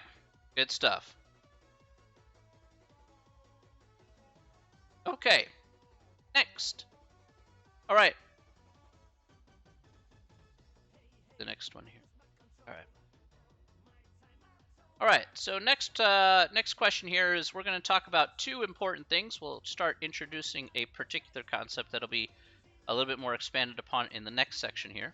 good stuff. Okay, next. All right, the next one here. All right. All right, so next question here is we're going to talk about two important things. We'll start introducing a particular concept that'll be a little bit more expanded upon in the next section here.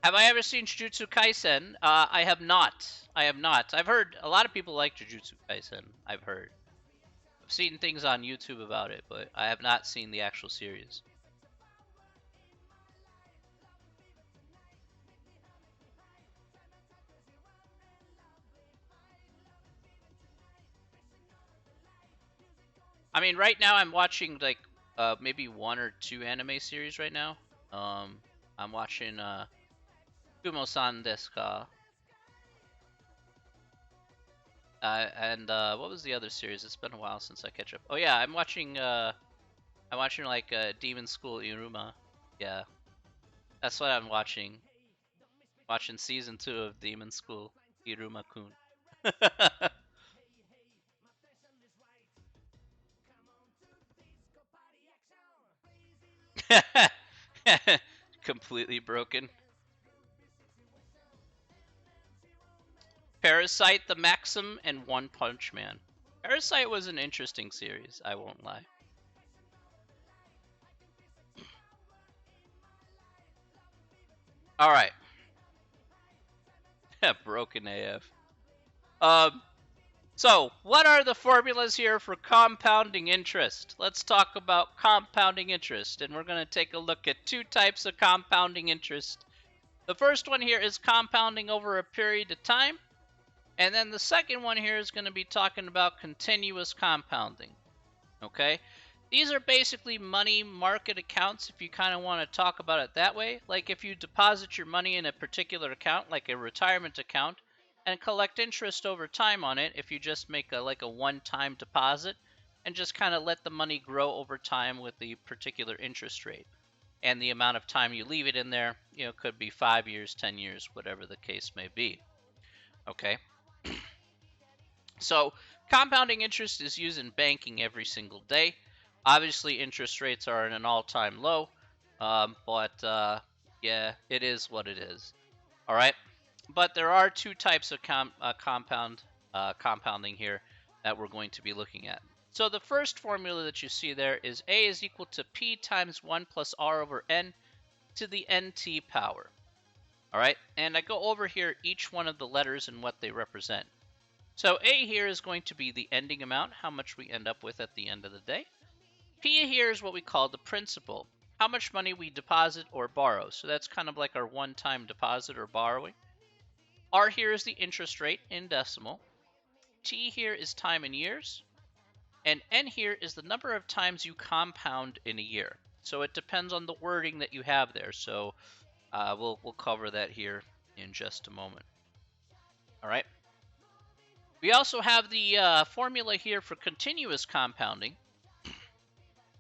Have I ever seen Jujutsu Kaisen? I have not. I have not. I've heard a lot of people like Jujutsu Kaisen. I've heard. I've seen things on YouTube about it, but I have not seen the actual series. I mean, right now I'm watching like maybe 1 or 2 anime series right now. I'm watching Kumo-san desu ka? And what was the other series? It's been a while since I catch up. Oh yeah, I'm watching like Demon School Iruma. Yeah, that's what I'm watching. Watching season 2 of Demon School Iruma-kun. Completely broken. Parasite, The Maxim, and One Punch Man. Parasite was an interesting series, I won't lie. Alright. Broken AF. So, what are the formulas here for compounding interest? Let's talk about compounding interest, and we're going to take a look at 2 types of compounding interest. The first one here is compounding over a period of time, and then the second one here is going to be talking about continuous compounding. Okay? These are basically money market accounts if you kind of want to talk about it that way. Like if you deposit your money in a particular account, like a retirement account, and collect interest over time on it if you just make a one-time deposit and just kind of let the money grow over time with the particular interest rate. And the amount of time you leave it in there, you know, could be 5 years, 10 years, whatever the case may be. Okay? So compounding interest is used in banking every single day. Obviously, interest rates are at an all-time low. But yeah, it is what it is. All right. But there are two types of compounding here that we're going to be looking at. So the first formula that you see there is A is equal to P times 1 plus R over N to the NT power. All right, and I go over here each one of the letters and what they represent. So A here is going to be the ending amount, how much we end up with at the end of the day. P here is what we call the principal, how much money we deposit or borrow. So that's kind of like our one-time deposit or borrowing. R here is the interest rate in decimal. T here is time in years. And N here is the number of times you compound in a year. So it depends on the wording that you have there. So we'll cover that here in just a moment. All right. We also have the formula here for continuous compounding,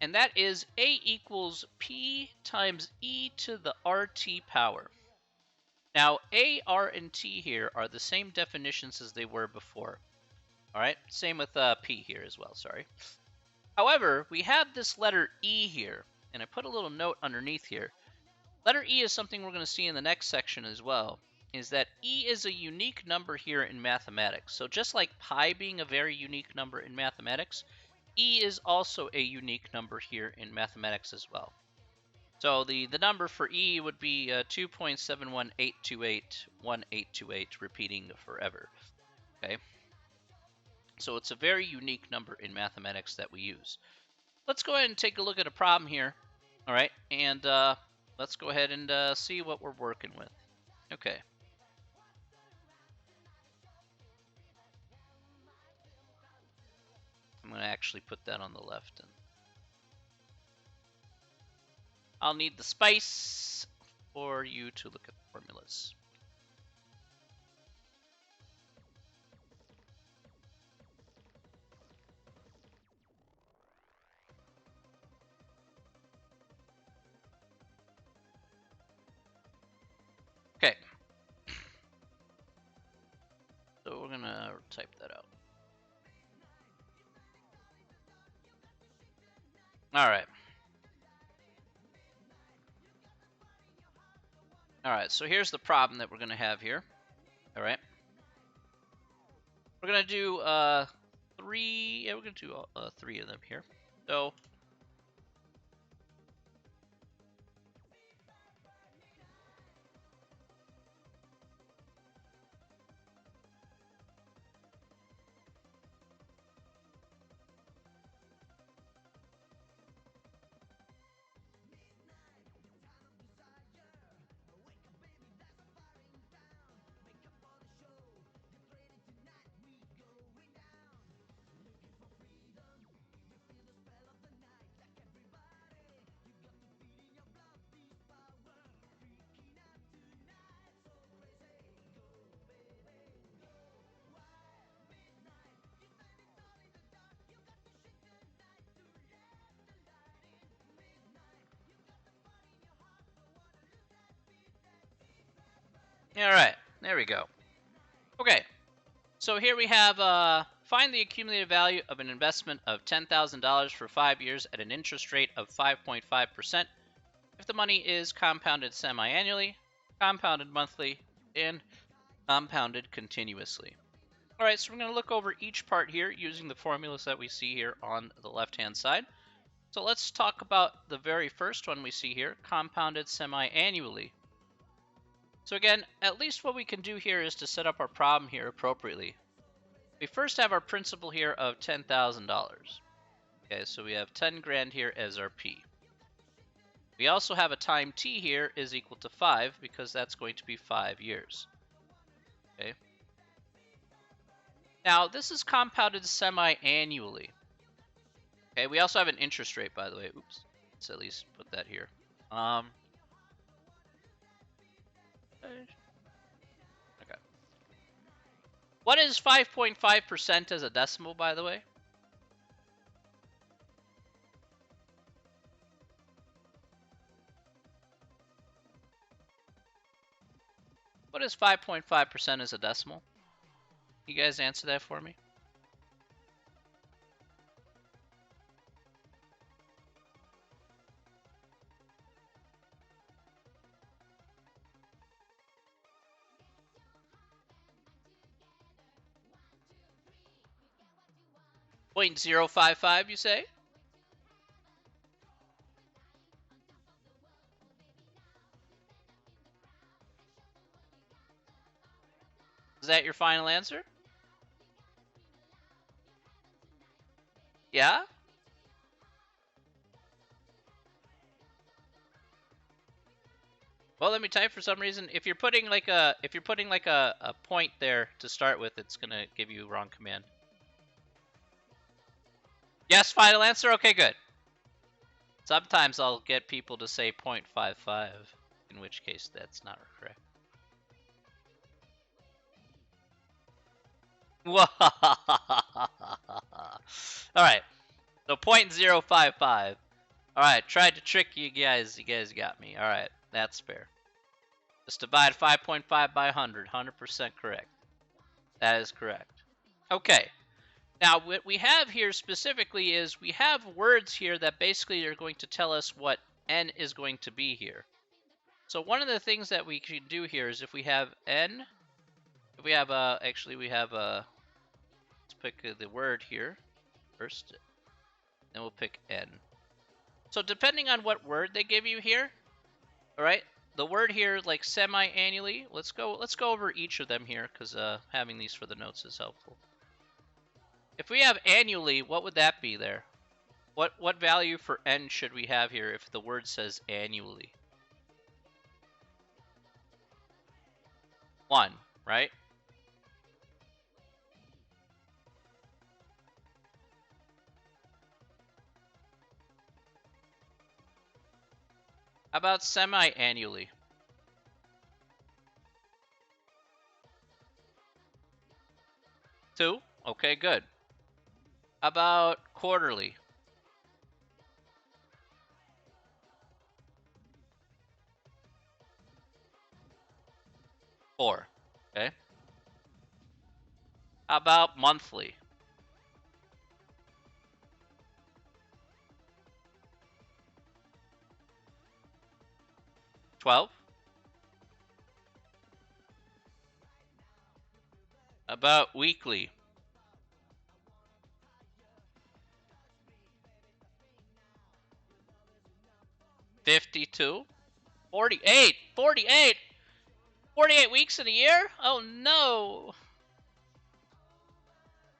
and that is A equals P times E to the RT power. Now, A, R, and T here are the same definitions as they were before. All right, same with P here as well, sorry. However, we have this letter E here, and I put a little note underneath here. Letter E is something we're going to see in the next section as well, is that E is a unique number here in mathematics. So just like pi being a very unique number in mathematics, E is also a unique number here in mathematics as well. So the number for E would be 2.718281828, repeating forever. Okay. So it's a very unique number in mathematics that we use. Let's go ahead and take a look at a problem here. All right, and let's go ahead and see what we're working with. Okay. I'm going to actually put that on the left. And I'll need the space for you to look at the formulas. Okay. So we're going to type that out. All right. All right, so here's the problem that we're going to have here. All right. We're going to do three. Yeah, we're going to do three of them here. So all right, there we go. Okay, so here we have find the accumulated value of an investment of $10,000 for 5 years at an interest rate of 5.5% if the money is compounded semi-annually, compounded monthly, and compounded continuously. All right, so we're going to look over each part here using the formulas that we see here on the left-hand side. So let's talk about the very first one we see here, compounded semi-annually. So again, at least what we can do here is to set up our problem here appropriately. We first have our principal here of $10,000. Okay, so we have 10 grand here as our P. We also have a time T here is equal to 5 because that's going to be 5 years. Okay. Now, this is compounded semi-annually. Okay, we also have an interest rate, by the way. Oops. Let's at least put that here. Okay. What is 5.5% as a decimal, by the way? What is 5.5% as a decimal? You guys answer that for me? 0.055, you say? Is that your final answer? Yeah? Well, let me type for some reason. If you're putting like a point there to start with, it's gonna give you wrong command. Yes, final answer? Okay, good. Sometimes I'll get people to say 0.55, in which case that's not correct. Alright, so 0.055. Alright, tried to trick you guys. You guys got me. Alright, that's fair. Just divide 5.5 by 100. 100% correct. That is correct. Okay. Now, what we have here specifically is we have words here that basically are going to tell us what n is going to be here. So one of the things that we can do here is if we have n, if we have actually we have let's pick the word here first, then we'll pick n. So depending on what word they give you here, all right, the word here like semi-annually. Let's go over each of them here because having these for the notes is helpful. If we have annually, what would that be there? What value for n should we have here if the word says annually? 1, right? How about semi-annually? 2? Okay, good. How about quarterly? 4. Okay. How about monthly? 12. About weekly? 52. 48. 48. 48 weeks in a year? Oh no.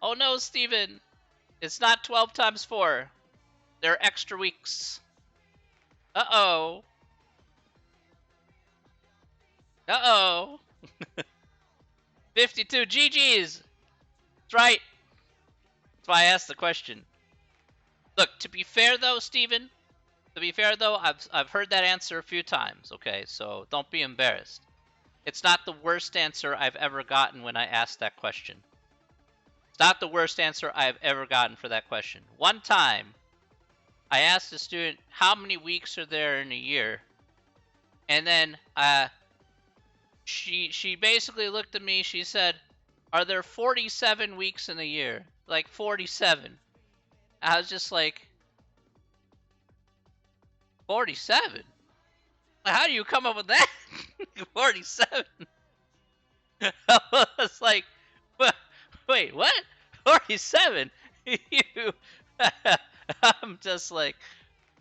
Oh no, Steven. It's not 12 times 4. There are extra weeks. Uh-oh. Uh-oh. 52. GG's. That's right. That's why I asked the question. Look, to be fair though, Steven, I've heard that answer a few times, okay? So don't be embarrassed. It's not the worst answer I've ever gotten when I asked that question. It's not the worst answer I've ever gotten for that question. One time, I asked a student, how many weeks are there in a year? And then she basically looked at me, she said, are there 47 weeks in a year? Like 47. I was just like, 47? How do you come up with that? 47? I was like, wait, what? 47? You, I'm just like,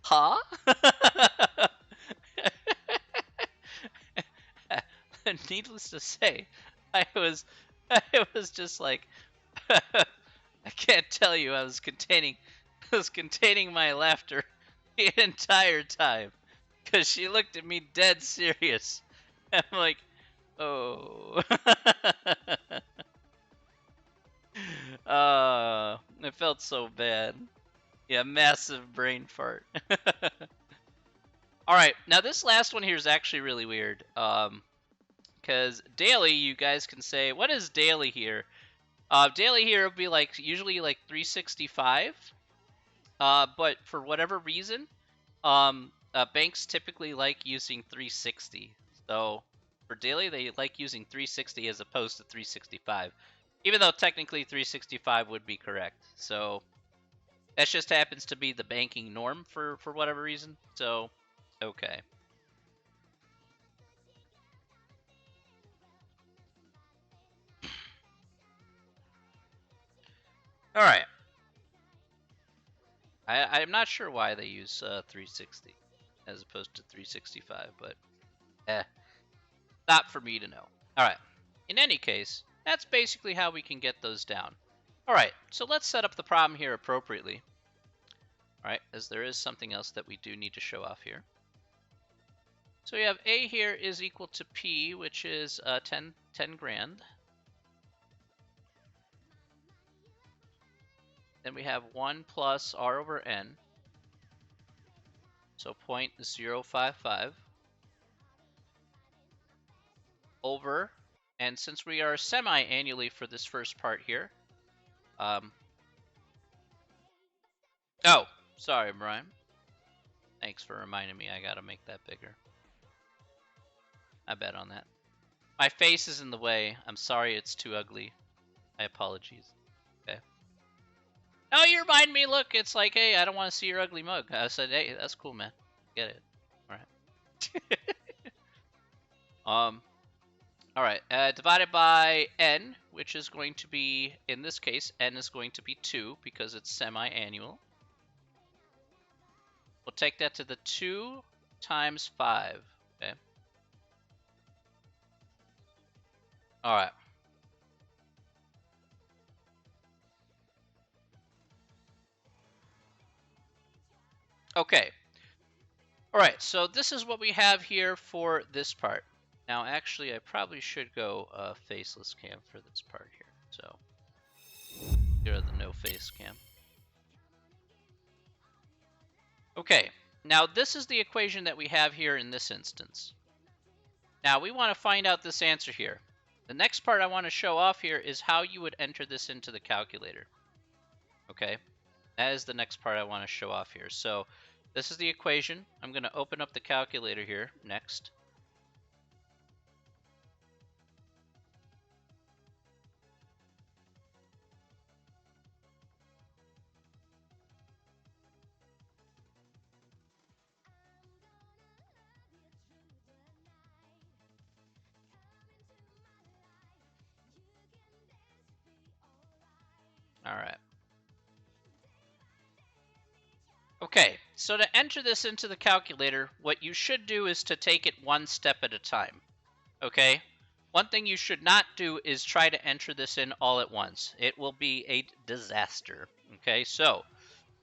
huh? Needless to say, I was just like, I can't tell you. I was containing my laughter the entire time because she looked at me dead serious. I'm like, oh. It felt so bad. Yeah, massive brain fart. All right, now this last one here is actually really weird. Because daily, you guys can say, what is daily here? Daily here would be like usually like 365. But for whatever reason, banks typically like using 360. So for daily, they like using 360 as opposed to 365, even though technically 365 would be correct. So that just happens to be the banking norm for whatever reason. So, okay. All right. I'm not sure why they use 360 as opposed to 365, but not for me to know. All right. In any case, that's basically how we can get those down. All right, so let's set up the problem here appropriately. All right, as there is something else that we do need to show off here. So we have A here is equal to P, which is 10 grand. Then we have 1 plus R over N. So 0.055 over, and since we are semi-annually for this first part here, oh, sorry, Brian. Thanks for reminding me. I gotta make that bigger. I bet on that. My face is in the way. I'm sorry it's too ugly. My apologies. Okay. Oh, you remind me. Look, it's like, hey, I don't want to see your ugly mug. I said, hey, that's cool, man. Get it. All right. All right. Divided by n, which is going to be, in this case, n is going to be 2 because it's semi-annual. We'll take that to the 2 times 5. Okay. All right. Okay. All right, so this is what we have here for this part. Now, actually, I probably should go faceless cam for this part here. So, here are the no face cam. Okay, now this is the equation that we have here in this instance. Now, we want to find out this answer here. The next part I want to show off here is how you would enter this into the calculator. Okay, that is the next part I want to show off here. So, this is the equation. I'm going to open up the calculator here next. All right. Okay, so to enter this into the calculator, what you should do is to take it one step at a time. Okay? One thing you should not do is try to enter this in all at once. It will be a disaster. Okay, so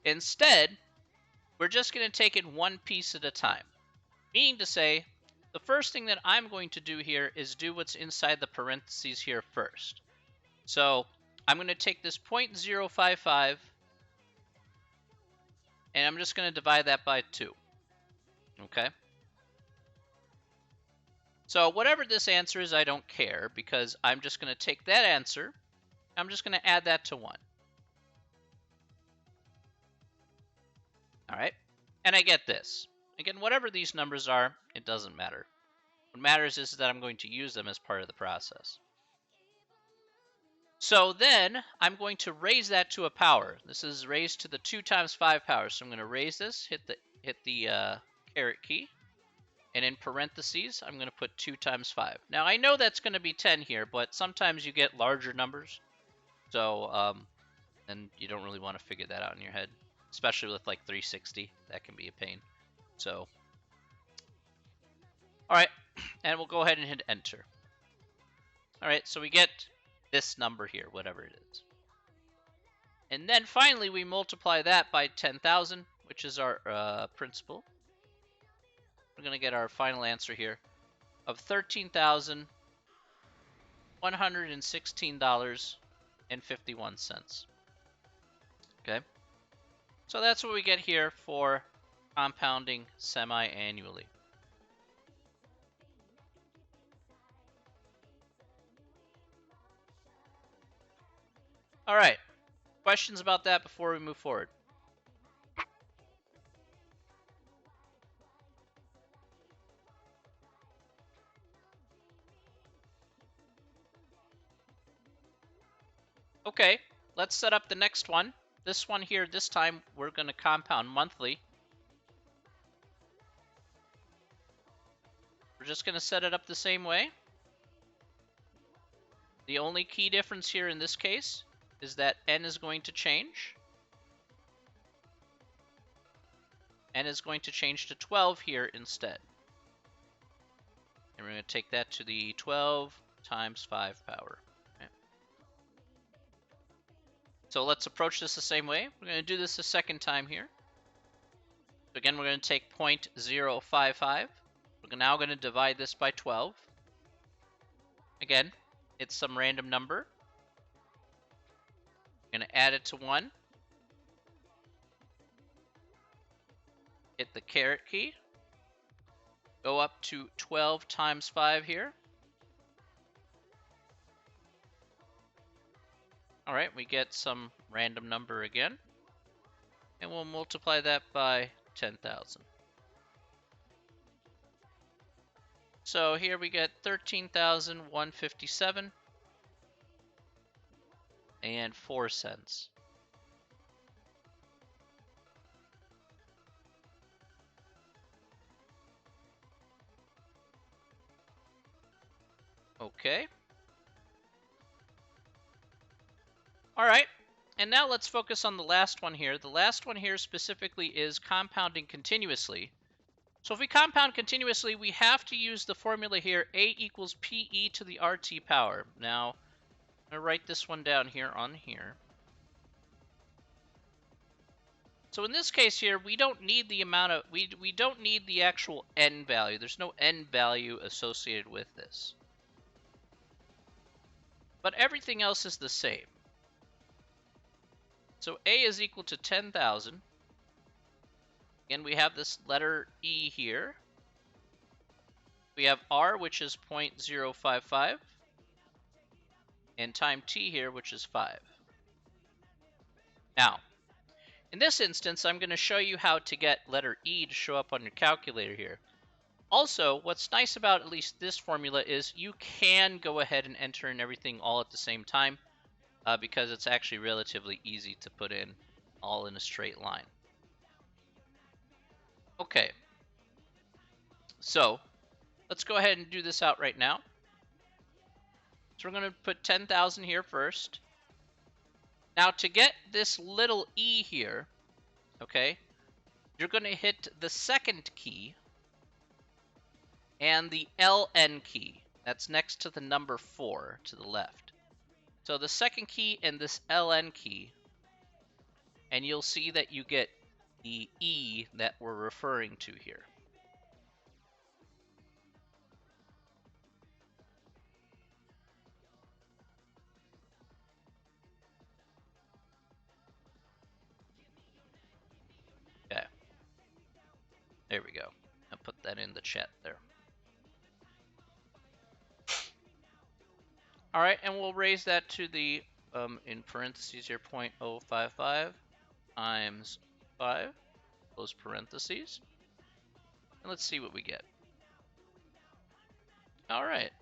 instead, we're just going to take it one piece at a time. Meaning to say, the first thing that I'm going to do here is do what's inside the parentheses here first. So I'm going to take this 0.055 and I'm just going to divide that by 2. Okay? So whatever this answer is, I don't care, because I'm just going to take that answer, I'm just going to add that to 1. All right? And I get this. Again, whatever these numbers are, it doesn't matter. What matters is that I'm going to use them as part of the process. So then I'm going to raise that to a power. This is raised to the 2 times 5 power. So I'm going to raise this, hit the caret key, and in parentheses I'm going to put 2 times 5. Now I know that's going to be 10 here, but sometimes you get larger numbers, so and you don't really want to figure that out in your head, especially with like 360. That can be a pain. So, all right, and we'll go ahead and hit enter. All right, so we get this number here, whatever it is. And then finally, we multiply that by 10,000, which is our principal. We're going to get our final answer here of $13,116.51. Okay? So that's what we get here for compounding semi-annually. All right. Questions about that before we move forward? Okay, let's set up the next one. This one here, this time, we're going to compound monthly. We're just going to set it up the same way. The only key difference here in this case is that n is going to change. and is going to change to 12 here instead. And we're going to take that to the 12 times 5 power. Okay. So let's approach this the same way. We're going to do this a second time here. So again, we're going to take 0.055. We're now going to divide this by 12. Again, it's some random number. We're going to add it to 1. Hit the caret key. Go up to 12 times 5 here. All right, we get some random number again. And we'll multiply that by 10,000. So here we get 13,157 and 4 cents. Okay. All right. And now let's focus on the last one here. The last one here specifically is compounding continuously. So if we compound continuously, we have to use the formula here, A equals PE to the RT power. Now, I'm going to write this one down here on here. So in this case here, we don't need the amount of, we don't need the actual N value. There's no N value associated with this. But everything else is the same. So A is equal to 10,000. Again, we have this letter E here. We have R, which is 0.055. And time T here, which is 5. Now, in this instance, I'm going to show you how to get letter E to show up on your calculator here. Also, what's nice about at least this formula is you can go ahead and enter in everything all at the same time because it's actually relatively easy to put in all in a straight line. Okay, so let's go ahead and do this out right now. So we're going to put 10,000 here first. Now to get this little e here, okay, you're going to hit the second key and the LN key. That's next to the number 4 to the left. So the second key and this LN key, and you'll see that you get the E that we're referring to here. Okay. There we go. I'll put that in the chat there. All right, and we'll raise that to the, in parentheses here, 0.055 times 5, close parentheses. And let's see what we get. All right,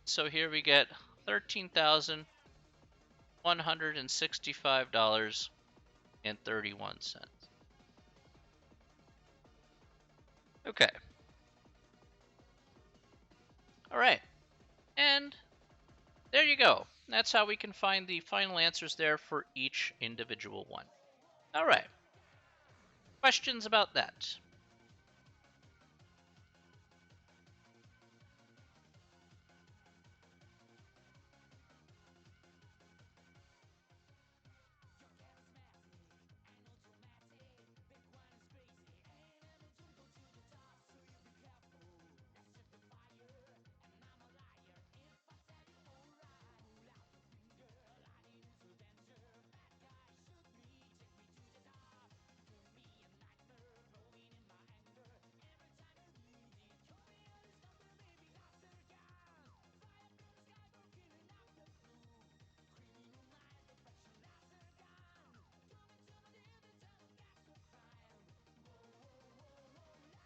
so here we get $13,165.31. Okay. All right, and there you go. That's how we can find the final answers there for each individual one. All right. Questions about that?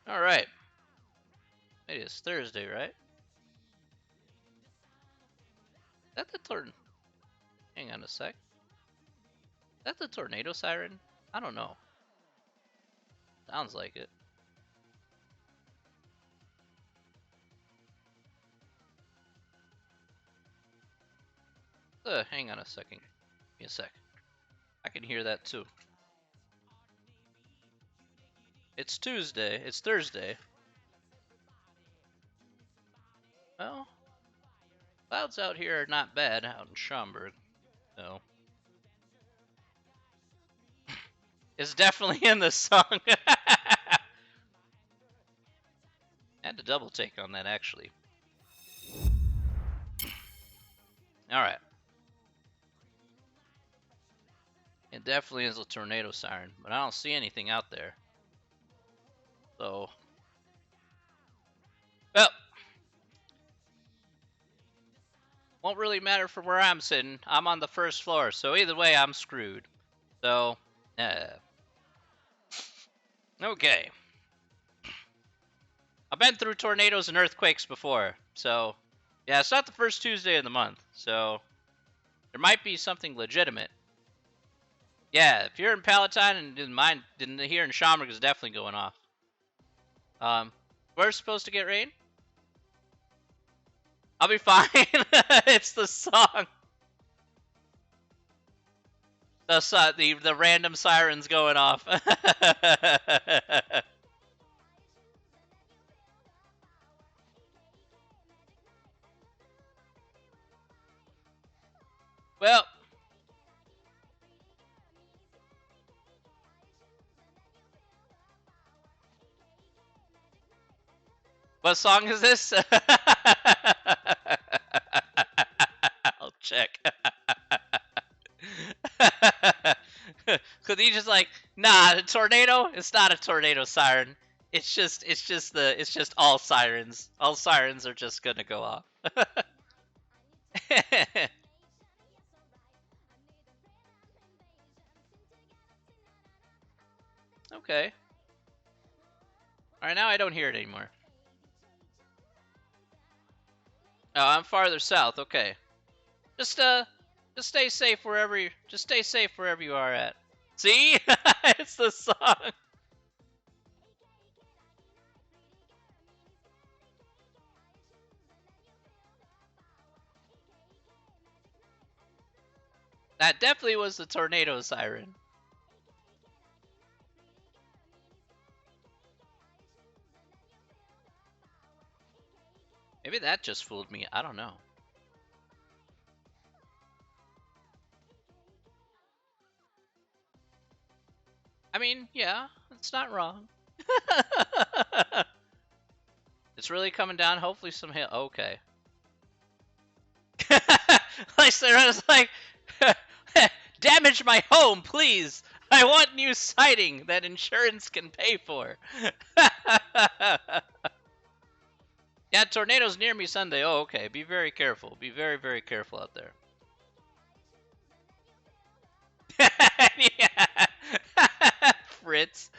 All right. It is Thursday, right? That's the turn. Hang on a sec. That's the tornado siren? I don't know. Sounds like it. Hang on a second. Give me a sec. I can hear that too. It's Tuesday. It's Thursday. Well, clouds out here are not bad out in Schaumburg, so it's definitely in the song. I had to double take on that actually. All right. It definitely is a tornado siren, but I don't see anything out there. So, well, won't really matter from where I'm sitting. I'm on the first floor, so either way, I'm screwed. So, okay. I've been through tornadoes and earthquakes before, so yeah, it's not the first Tuesday of the month, so there might be something legitimate. Yeah, if you're in Palatine and mine here in Schaumburg is definitely going off. We're supposed to get rain. I'll be fine. It's the song. The random sirens going off. Well, what song is this? I'll check. Cause he just like, nah, a tornado. It's not a tornado siren. It's just all sirens. All sirens are just gonna go off. Okay. All right, now I don't hear it anymore. Oh, I'm farther south. Okay. Just stay safe wherever you. Just stay safe wherever you are at. See, it's the song. That definitely was the tornado siren. Maybe that just fooled me. I don't know. I mean, yeah, it's not wrong. It's really coming down. Hopefully some hail. Okay. Like Sarah's like, damage my home, please. I want new siding that insurance can pay for. Yeah, tornadoes near me Sunday. Oh, okay. Be very careful. Be very, very careful out there. Fritz.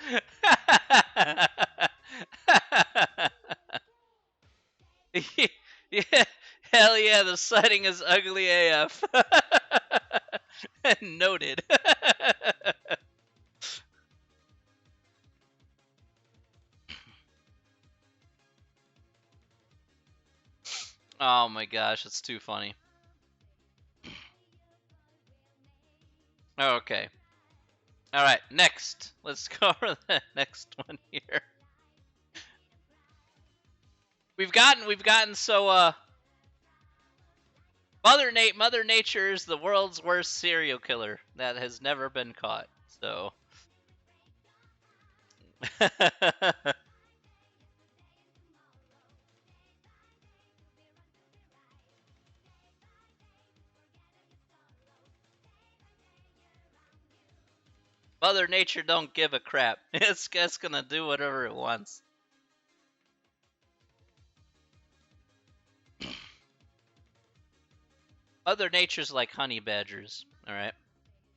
Yeah, hell yeah, the siding is ugly AF. Noted. Oh my gosh, it's too funny. Okay. All right, next. Let's go over the next one here. We've gotten so Mother Nature is the world's worst serial killer that has never been caught. So Mother Nature don't give a crap. It's gonna do whatever it wants. Mother Nature's like honey badgers, alright?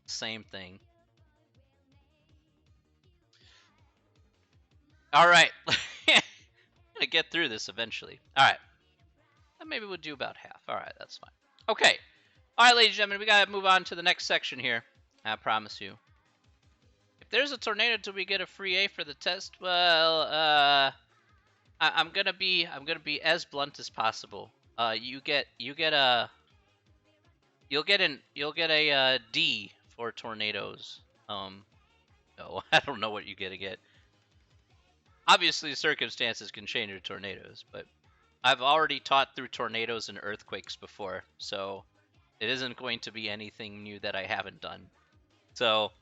Same thing. Alright. Gonna get through this eventually. Alright. Maybe we'll do about half. Alright, that's fine. Okay. Alright, ladies and gentlemen, we gotta move on to the next section here. I promise you. If there's a tornado, do we get a free A for the test? Well, I'm gonna be as blunt as possible. You'll get a D for tornadoes. No, I don't know what you get. Obviously, circumstances can change with tornadoes, but I've already taught through tornadoes and earthquakes before, so it isn't going to be anything new that I haven't done. So,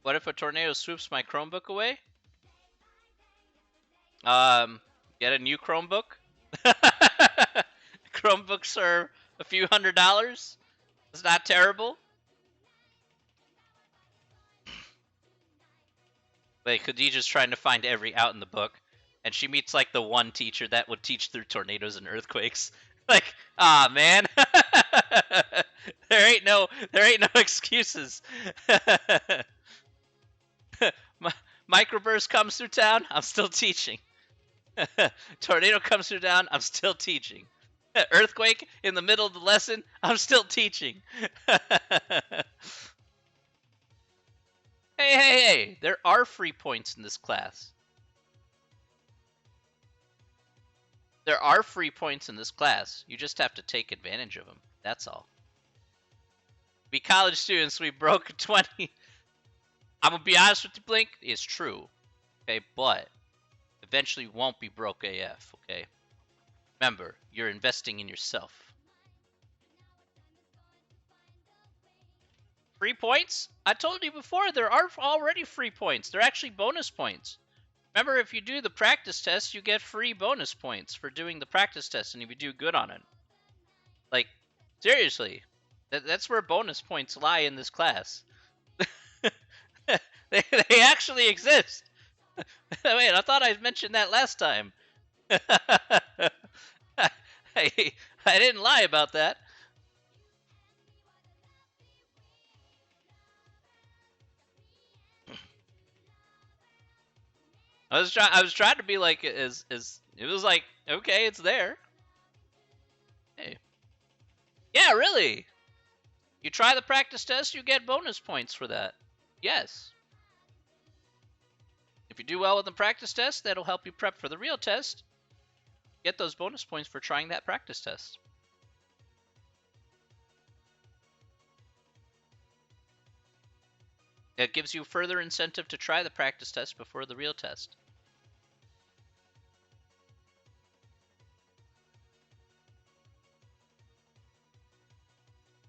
what if a tornado swoops my Chromebook away? Get a new Chromebook. Chromebooks are a few $100s. It's not terrible. Like, Khadijah's trying to find every out in the book, and she meets like the one teacher that would teach through tornadoes and earthquakes. Like, ah, man, there ain't no excuses. Microburst comes through town, I'm still teaching. Tornado comes through town, I'm still teaching. Earthquake in the middle of the lesson, I'm still teaching. Hey, there are free points in this class. There are free points in this class. You just have to take advantage of them. That's all. We college students, we broke 20. I'm going to be honest with you, Blink. It's true. Okay, but eventually won't be broke AF, okay? Remember, you're investing in yourself. Free points? I told you before, there are already free points. They're actually bonus points. Remember, if you do the practice test, you get free bonus points for doing the practice test, and if you do good on it. Like, seriously, that's where bonus points lie in this class. they actually exist. Wait, I thought I mentioned that last time. I didn't lie about that. I was trying to be like as it was like, okay, it's there. Hey. Yeah, really. You try the practice test, you get bonus points for that. Yes. If you do well with the practice test, that'll help you prep for the real test. Get those bonus points for trying that practice test. It gives you further incentive to try the practice test before the real test.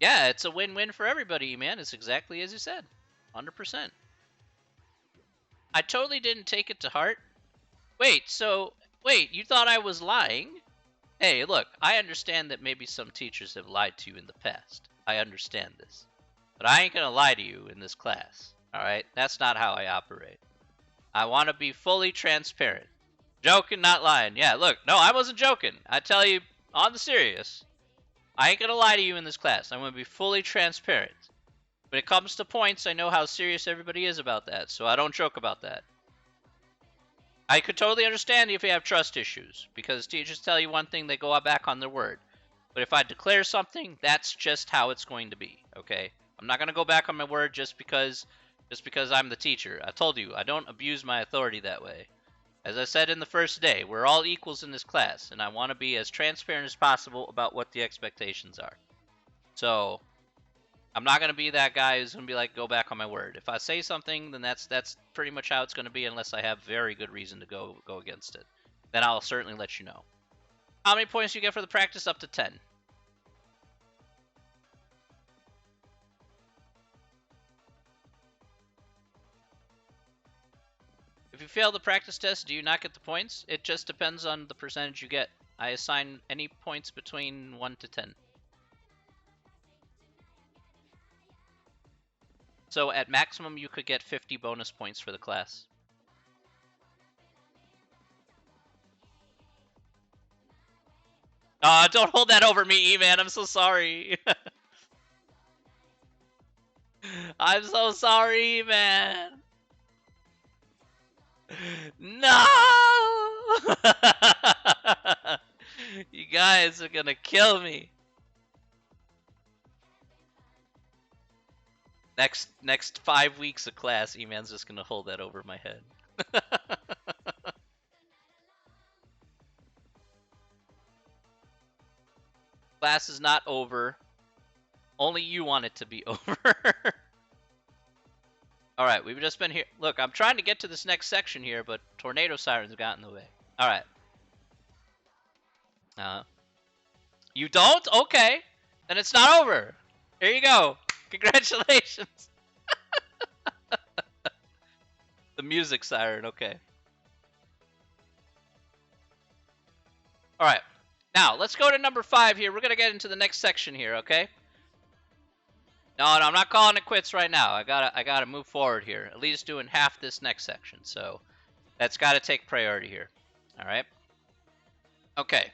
Yeah, it's a win-win for everybody, man. It's exactly as you said. 100%. I totally didn't take it to heart. Wait, you thought I was lying? Hey, look, I understand that maybe some teachers have lied to you in the past. I understand this. But I ain't gonna lie to you in this class, alright? That's not how I operate. I want to be fully transparent. Joking, not lying. Yeah, look, no, I wasn't joking. I tell you, on the serious, I ain't gonna lie to you in this class. I'm gonna be fully transparent. When it comes to points, I know how serious everybody is about that, so I don't joke about that. I could totally understand if you have trust issues, because teachers tell you one thing, they go back on their word. But if I declare something, that's just how it's going to be, okay? I'm not going to go back on my word just because I'm the teacher. I told you, I don't abuse my authority that way. As I said in the first day, we're all equals in this class, and I want to be as transparent as possible about what the expectations are. So, I'm not going to be that guy who's going to be like, go back on my word. If I say something, then that's pretty much how it's going to be unless I have very good reason to go against it. Then I'll certainly let you know. How many points do you get for the practice? Up to 10. If you fail the practice test, do you not get the points? It just depends on the percentage you get. I assign any points between 1 to 10. So at maximum, you could get 50 bonus points for the class. Don't hold that over me, E-Man. I'm so sorry. I'm so sorry, E-Man. No! You guys are gonna kill me. Next 5 weeks of class, E-Man's just gonna hold that over my head. Class is not over. Only you want it to be over. All right, we've just been here. Look, I'm trying to get to this next section here, but tornado sirens got in the way. All right. You don't? Okay. Then it's not over. Here you go. Congratulations. The music siren. Okay. All right. Now, let's go to number 5 here. We're going to get into the next section here, okay? No, I'm not calling it quits right now. I gotta move forward here. At least doing half this next section. So that's got to take priority here. All right. Okay.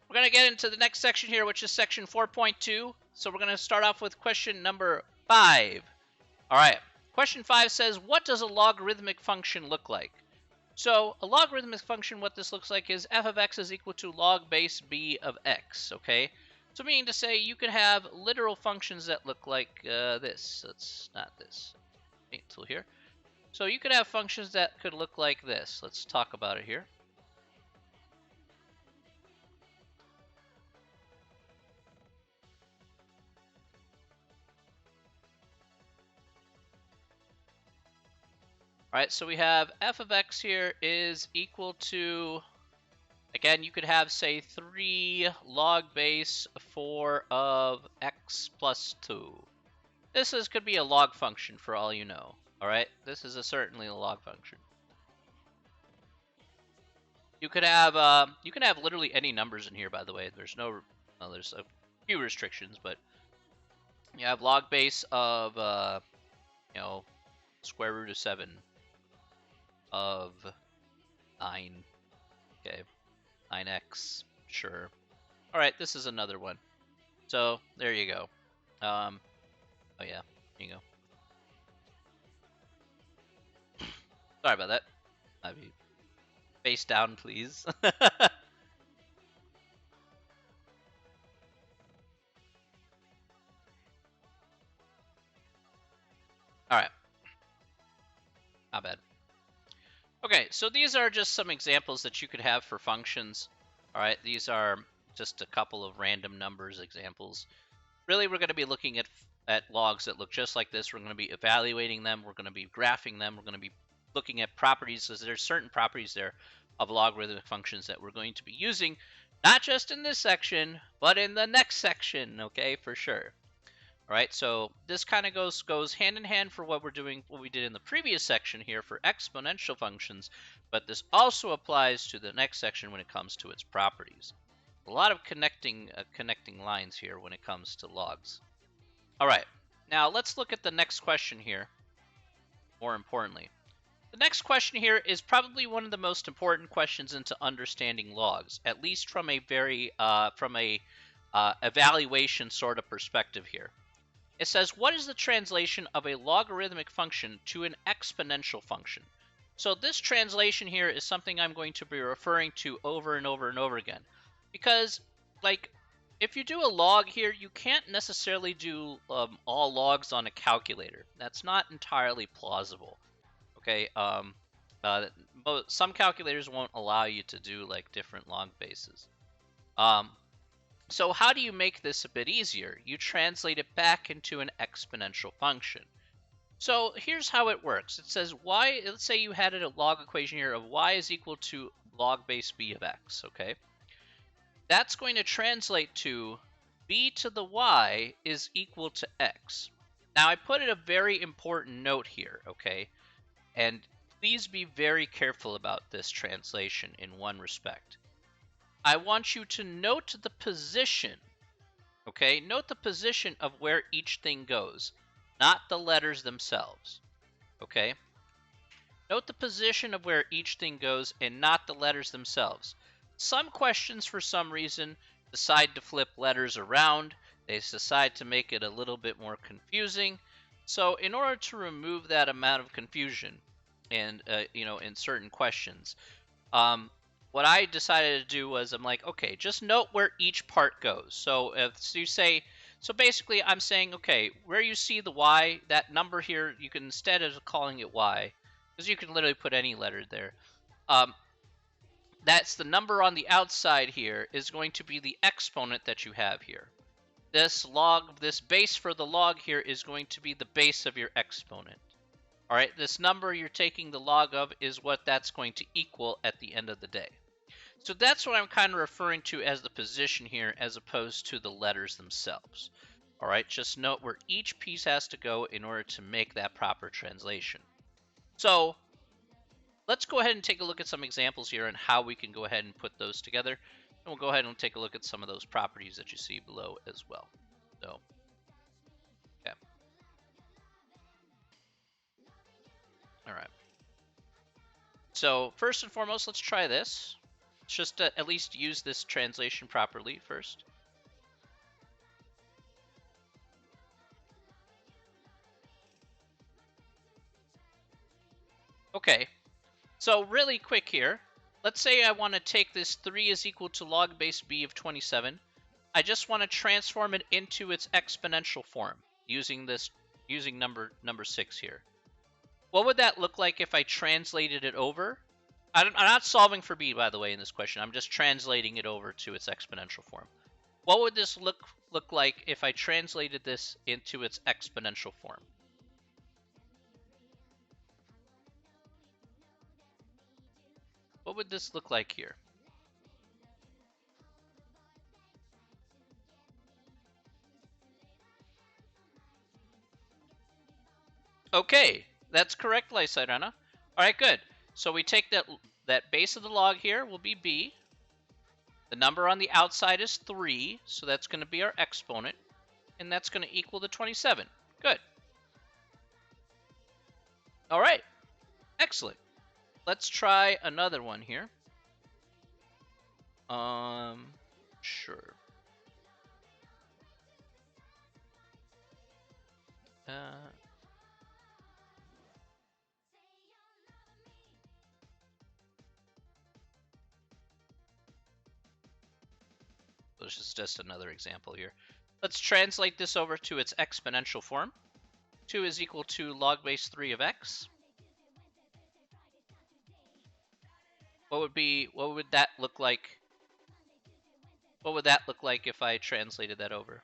We're going to get into the next section here, which is section 4.2. So we're going to start off with question number 5. All right. Question 5 says, what does a logarithmic function look like? So a logarithmic function, what this looks like is f of x is equal to log base b of x, okay? So meaning to say you could have literal functions that look like this. That's not this. Wait until here. So you could have functions that could look like this. Let's talk about it here. All right, so we have f of x here is equal to, again, you could have, say, 3 log base 4 of x plus 2. This could be a log function for all you know. All right, this is certainly a log function. You could have literally any numbers in here. By the way, there's there's a few restrictions, but you have log base of square root of 7 of 9. Okay, 9x, sure. All right, this is another one. So there you go. Oh yeah, here you go. Sorry about that. I'd be face down, please. All right. Not bad. Okay, so these are just some examples that you could have for functions. All right, these are just a couple of random numbers examples. Really, we're going to be looking at logs that look just like this. We're going to be evaluating them. We're going to be graphing them. We're going to be looking at properties, because there's certain properties there of logarithmic functions that we're going to be using, not just in this section, but in the next section, okay, for sure. All right, so this kind of goes hand in hand for what we're doing, what we did in the previous section here for exponential functions, but this also applies to the next section when it comes to its properties. A lot of connecting lines here when it comes to logs. All right, now let's look at the next question here. More importantly, the next question here is probably one of the most important questions into understanding logs, at least from a very evaluation sort of perspective here. It says, what is the translation of a logarithmic function to an exponential function? So this translation here is something I'm going to be referring to over and over and over again. Because, like, if you do a log here, you can't necessarily do all logs on a calculator. That's not entirely plausible. Okay, some calculators won't allow you to do, like, different log bases. So how do you make this a bit easier? You translate it back into an exponential function. So here's how it works. It says y, let's say you had a log equation here of y is equal to log base b of x, okay? That's going to translate to b to the y is equal to x. Now I put in a very important note here, okay? And please be very careful about this translation in one respect. I want you to note the position, okay? Note the position of where each thing goes, not the letters themselves, okay? Note the position of where each thing goes and not the letters themselves. Some questions, for some reason, decide to flip letters around. They decide to make it a little bit more confusing. So in order to remove that amount of confusion and, in certain questions, what I decided to do was I'm like, okay, just note where each part goes. So if you say, so basically I'm saying, okay, where you see the y, that number here, you can, instead of calling it y, because you can literally put any letter there, that's the number on the outside here, is going to be the exponent that you have here. This base for the log here is going to be the base of your exponent. All right, this number you're taking the log of is what that's going to equal at the end of the day. So that's what I'm kind of referring to as the position here, as opposed to the letters themselves. All right, just note where each piece has to go in order to make that proper translation. So let's go ahead and take a look at some examples here on how we can go ahead and put those together. And we'll go ahead and take a look at some of those properties that you see below as well. So, okay. All right. So first and foremost, let's try this. Let's just at least use this translation properly first. Okay, so really quick here, let's say I want to take this 3 is equal to log base b of 27. I just want to transform it into its exponential form using number 6 here. What would that look like if I translated it over? I'm not solving for b, by the way, in this question. I'm just translating it over to its exponential form. What would this look like if I translated this into its exponential form? What would this look like here? Okay, that's correct, Lysidana. All right, good. So we take that base of the log here will be b. The number on the outside is 3, so that's going to be our exponent, and that's going to equal the 27. Good. All right, excellent. Let's try another one here. Sure. This is just another example here. Let's translate this over to its exponential form. 2 is equal to log base 3 of x. What would that look like? What would that look like if I translated that over?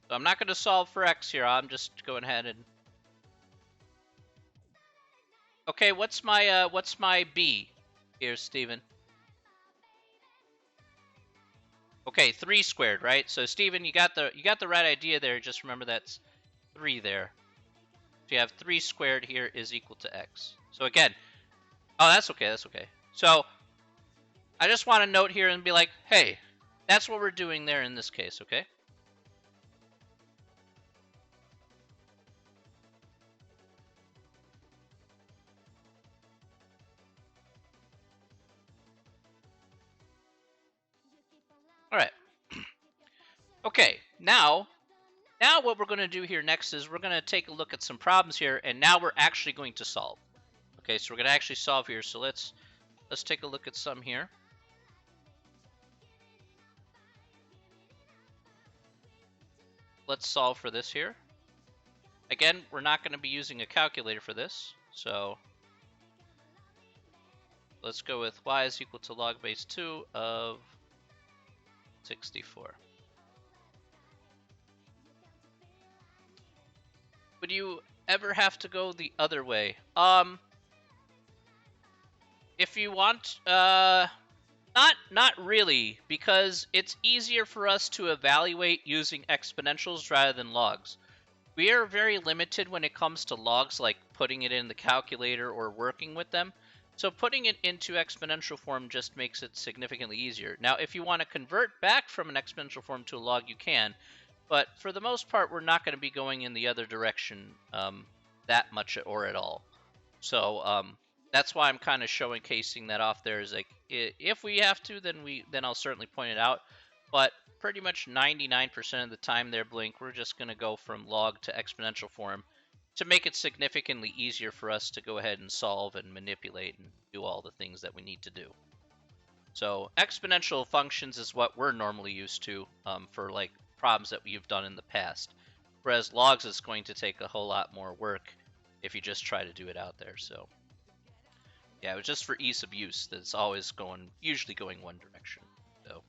So I'm not going to solve for x here. I'm just going ahead and... Okay, what's my b here, Steven? Okay, 3 squared, right? So Steven, you got the right idea there. Just remember that's 3 there. So you have 3 squared here is equal to x. So again, oh, that's okay, that's okay. So I just want to note here and be like, hey, that's what we're doing there in this case, okay? All right. Okay, now what we're going to do here next is we're going to take a look at some problems here, and now we're actually going to solve. Okay, so we're going to actually solve here. So let's take a look at some here. Let's solve for this here. Again, we're not going to be using a calculator for this, so let's go with y is equal to log base 2 of 64. Would you ever have to go the other way? If you want, not really, because it's easier for us to evaluate using exponentials rather than logs. We are very limited when it comes to logs, like putting it in the calculator or working with them. So putting it into exponential form just makes it significantly easier. Now, if you want to convert back from an exponential form to a log, you can. But for the most part, we're not going to be going in the other direction that much or at all. So that's why I'm kind of showcasing that off there. Is like, if we have to, then I'll certainly point it out. But pretty much 99% of the time there, Blink, we're just going to go from log to exponential form to make it significantly easier for us to go ahead and solve and manipulate and do all the things that we need to do. So exponential functions is what we're normally used to for like problems that we've done in the past. Whereas logs is going to take a whole lot more work if you just try to do it out there. So yeah, it was just for ease of use that it's always usually going one direction. So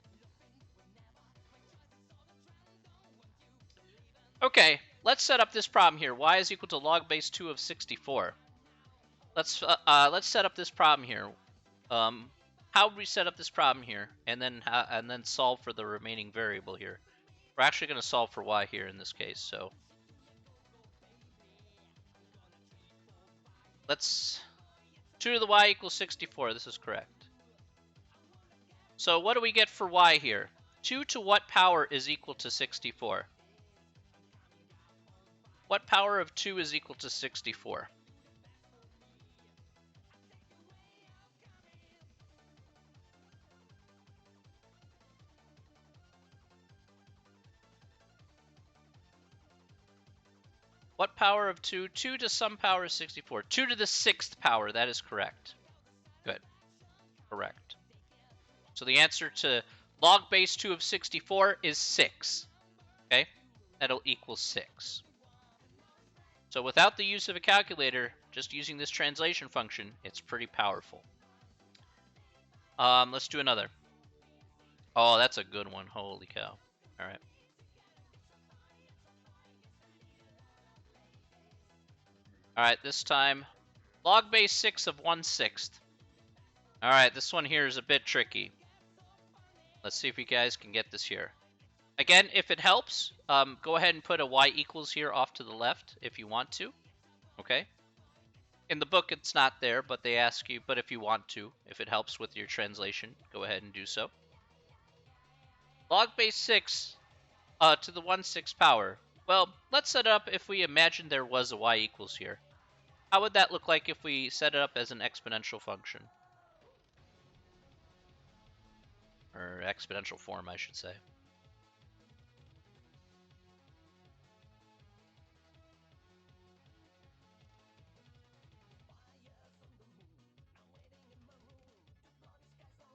okay, let's set up this problem here. Y is equal to log base 2 of 64. Let's set up this problem here. How would we set up this problem here, and then solve for the remaining variable here? We're actually going to solve for y here in this case. So let's 2 to the y equals 64. This is correct. So what do we get for y here? 2 to what power is equal to 64? What power of 2 is equal to 64? What power of 2? 2 to some power is 64. 2 to the 6th power. That is correct. Good. Correct. So the answer to log base 2 of 64 is 6. Okay? That'll equal 6. So without the use of a calculator, just using this translation function, it's pretty powerful. Let's do another. Oh, that's a good one. Holy cow. All right. All right, this time, log base 6 of 1/6. All right, this one here is a bit tricky. Let's see if you guys can get this here. Again, if it helps, go ahead and put a y equals here off to the left if you want to. Okay? In the book, it's not there, but they ask you, but if you want to, if it helps with your translation, go ahead and do so. Log base 6 to the 1/6 power. Well, let's set it up if we imagine there was a y equals here. How would that look like if we set it up as an exponential function? Or exponential form, I should say.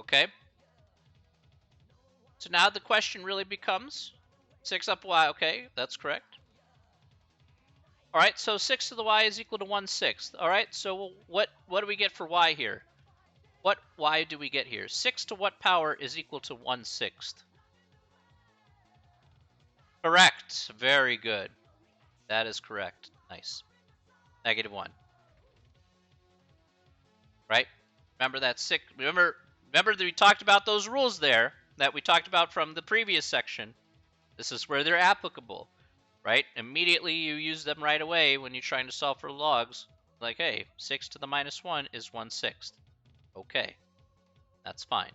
Okay. So now the question really becomes 6 up y. Okay, that's correct. All right, so 6 to the y is equal to 1/6. All right, so what do we get for y here? What y do we get here? 6 to what power is equal to 1/6? Correct. Very good. That is correct. Nice. -1. Right? Remember that 6. Remember that we talked about those rules there that we talked about from the previous section. This is where they're applicable, right? Immediately you use them right away when you're trying to solve for logs. Like, hey, 6 to the -1 is 1/6. Okay, that's fine.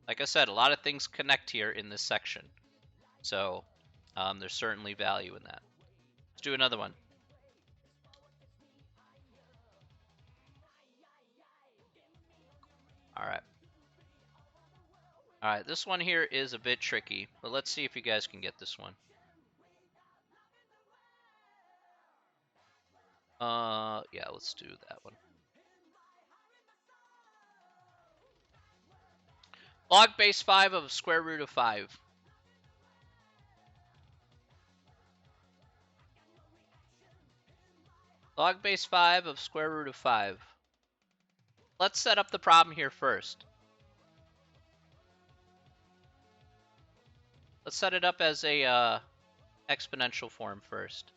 Like I said, a lot of things connect here in this section. So there's certainly value in that. Let's do another one. All right. All right, this one here is a bit tricky, but let's see if you guys can get this one. Yeah, let's do that one. Log base 5 of square root of 5. Log base 5 of square root of 5. Let's set up the problem here first. Let's set it up as a exponential form first.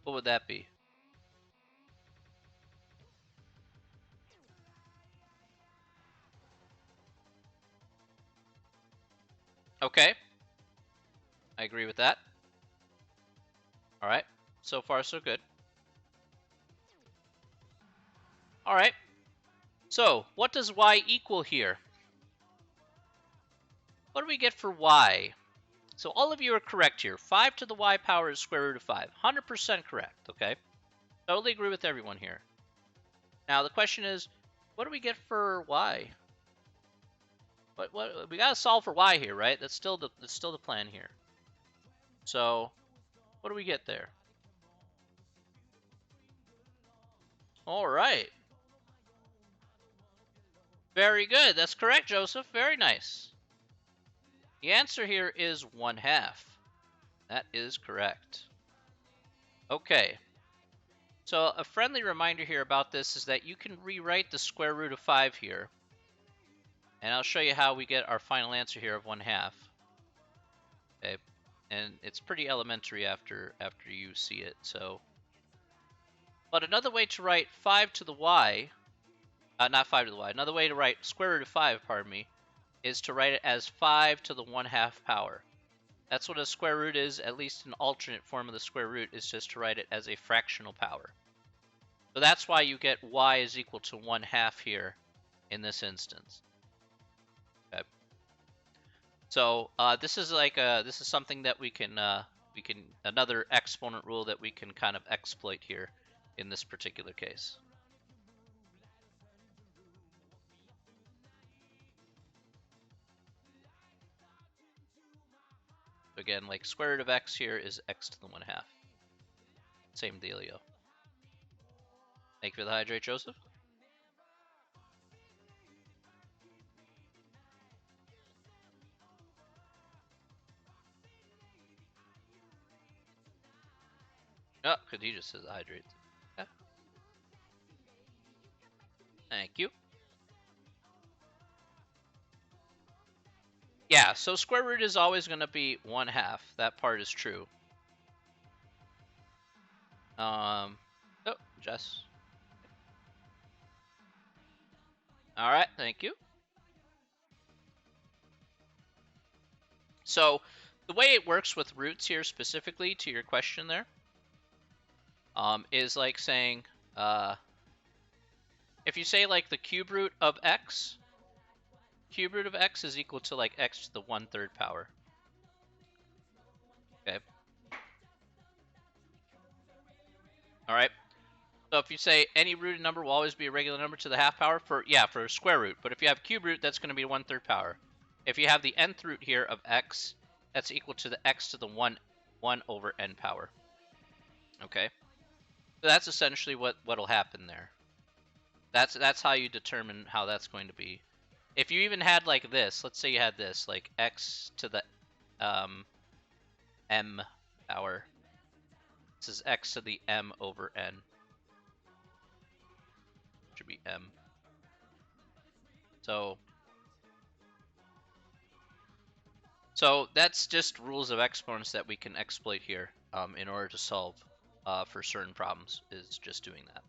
What would that be? Okay. I agree with that. All right. So far, so good. All right. So, what does y equal here? What do we get for y? So all of you are correct here. 5 to the y power is square root of 5. 100% correct, okay? Totally agree with everyone here. Now, the question is, what do we get for y? What we got to solve for y here, right? That's still the plan here. So, what do we get there? All right. Very good. That's correct, Joseph. Very nice. The answer here is 1/2. That is correct. Okay. So a friendly reminder here about this is that you can rewrite the square root of 5 here. And I'll show you how we get our final answer here of 1/2. Okay. And it's pretty elementary after you see it. So, but another way to write 5 to the y, not 5 to the y, another way to write square root of 5, pardon me, is to write it as 5 to the 1/2 power. That's what a square root is, at least an alternate form of the square root is just to write it as a fractional power. So that's why you get y is equal to 1/2 here in this instance. Okay. So this is like this is something that we can another exponent rule that we can kind of exploit here in this particular case. Again, like square root of x here is x to the 1/2. Same dealio. Thank you for the hydrate, Joseph. Oh, Khadija says hydrate. Yeah. Thank you. Yeah, so square root is always going to be 1/2. That part is true. Oh, Jess. All right, thank you. So the way it works with roots here, specifically to your question there, is like saying, if you say like the cube root of x is equal to like x to the 1/3 power. Okay. All right. So if you say any rooted number will always be a regular number to the half power for a square root. But if you have cube root, that's going to be 1/3 power. If you have the nth root here of x, that's equal to the x to the 1 over n power. Okay. So that's essentially what'll happen there. That's how you determine how that's going to be. If you even had like this, let's say you had this, like x to the m power. This is x to the m over n. Should be m. So that's just rules of exponents that we can exploit here in order to solve for certain problems, is just doing that.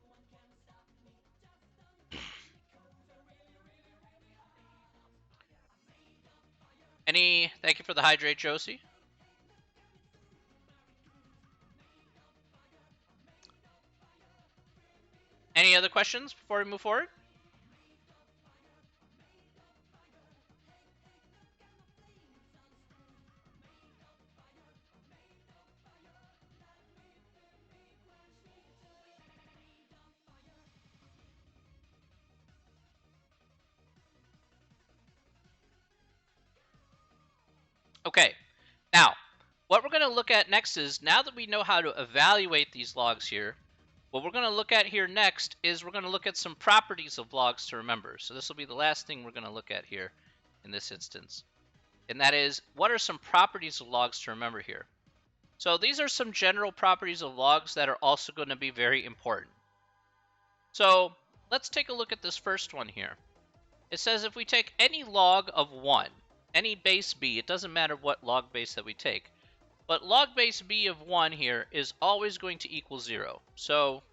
Thank you for the hydrate, Josie. Any other questions before we move forward? Okay, now what we're going to look at next is, now that we know how to evaluate these logs here, what we're going to look at here next is we're going to look at some properties of logs to remember. So this will be the last thing we're going to look at here in this instance. And that is, what are some properties of logs to remember here? So these are some general properties of logs that are also going to be very important. So let's take a look at this first one here. It says if we take any log of 1, any base b, it doesn't matter what log base that we take, but log base b of 1 here is always going to equal 0. So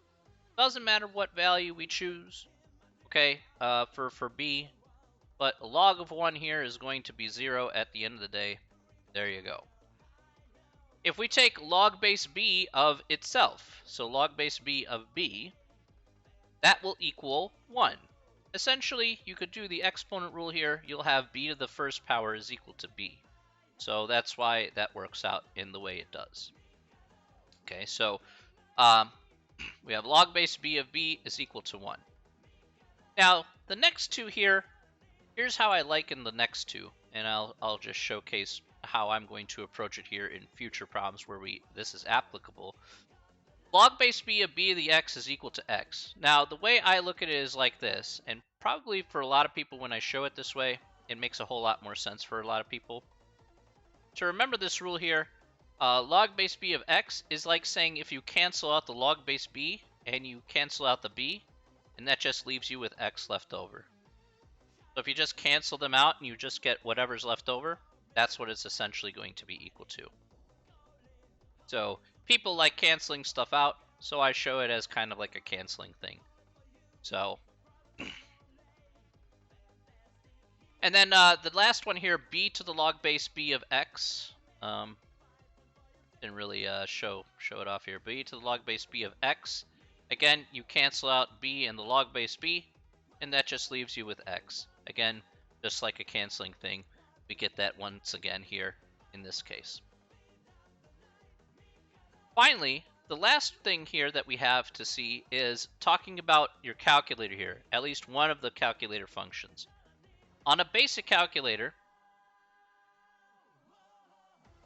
doesn't matter what value we choose, okay, for b, but log of 1 here is going to be 0 at the end of the day. There you go. If we take log base b of itself, so log base b of b, that will equal 1. Essentially, you could do the exponent rule here. You'll have b to the first power is equal to b. So that's why that works out in the way it does. Okay, so we have log base b of b is equal to 1. Now, the next two here, here's how I liken the next two, and I'll just showcase how I'm going to approach it here in future problems where this is applicable. log base b of b of the x is equal to x. Now, the way I look at it is like this, and probably for a lot of people when I show it this way, it makes a whole lot more sense for a lot of people. To remember this rule here, log base b of x is like saying if you cancel out the log base b and you cancel out the b, and that just leaves you with x left over. So if you just cancel them out and you just get whatever's left over, that's what it's essentially going to be equal to. So people like canceling stuff out, so I show it as kind of like a canceling thing. So, and then the last one here, b to the log base b of x. Didn't really show it off here. B to the log base b of x. Again, you cancel out b and the log base b, and that just leaves you with x. Again, just like a canceling thing, we get that once again here in this case. Finally, the last thing here that we have to see is talking about your calculator here, at least one of the calculator functions. On a basic calculator,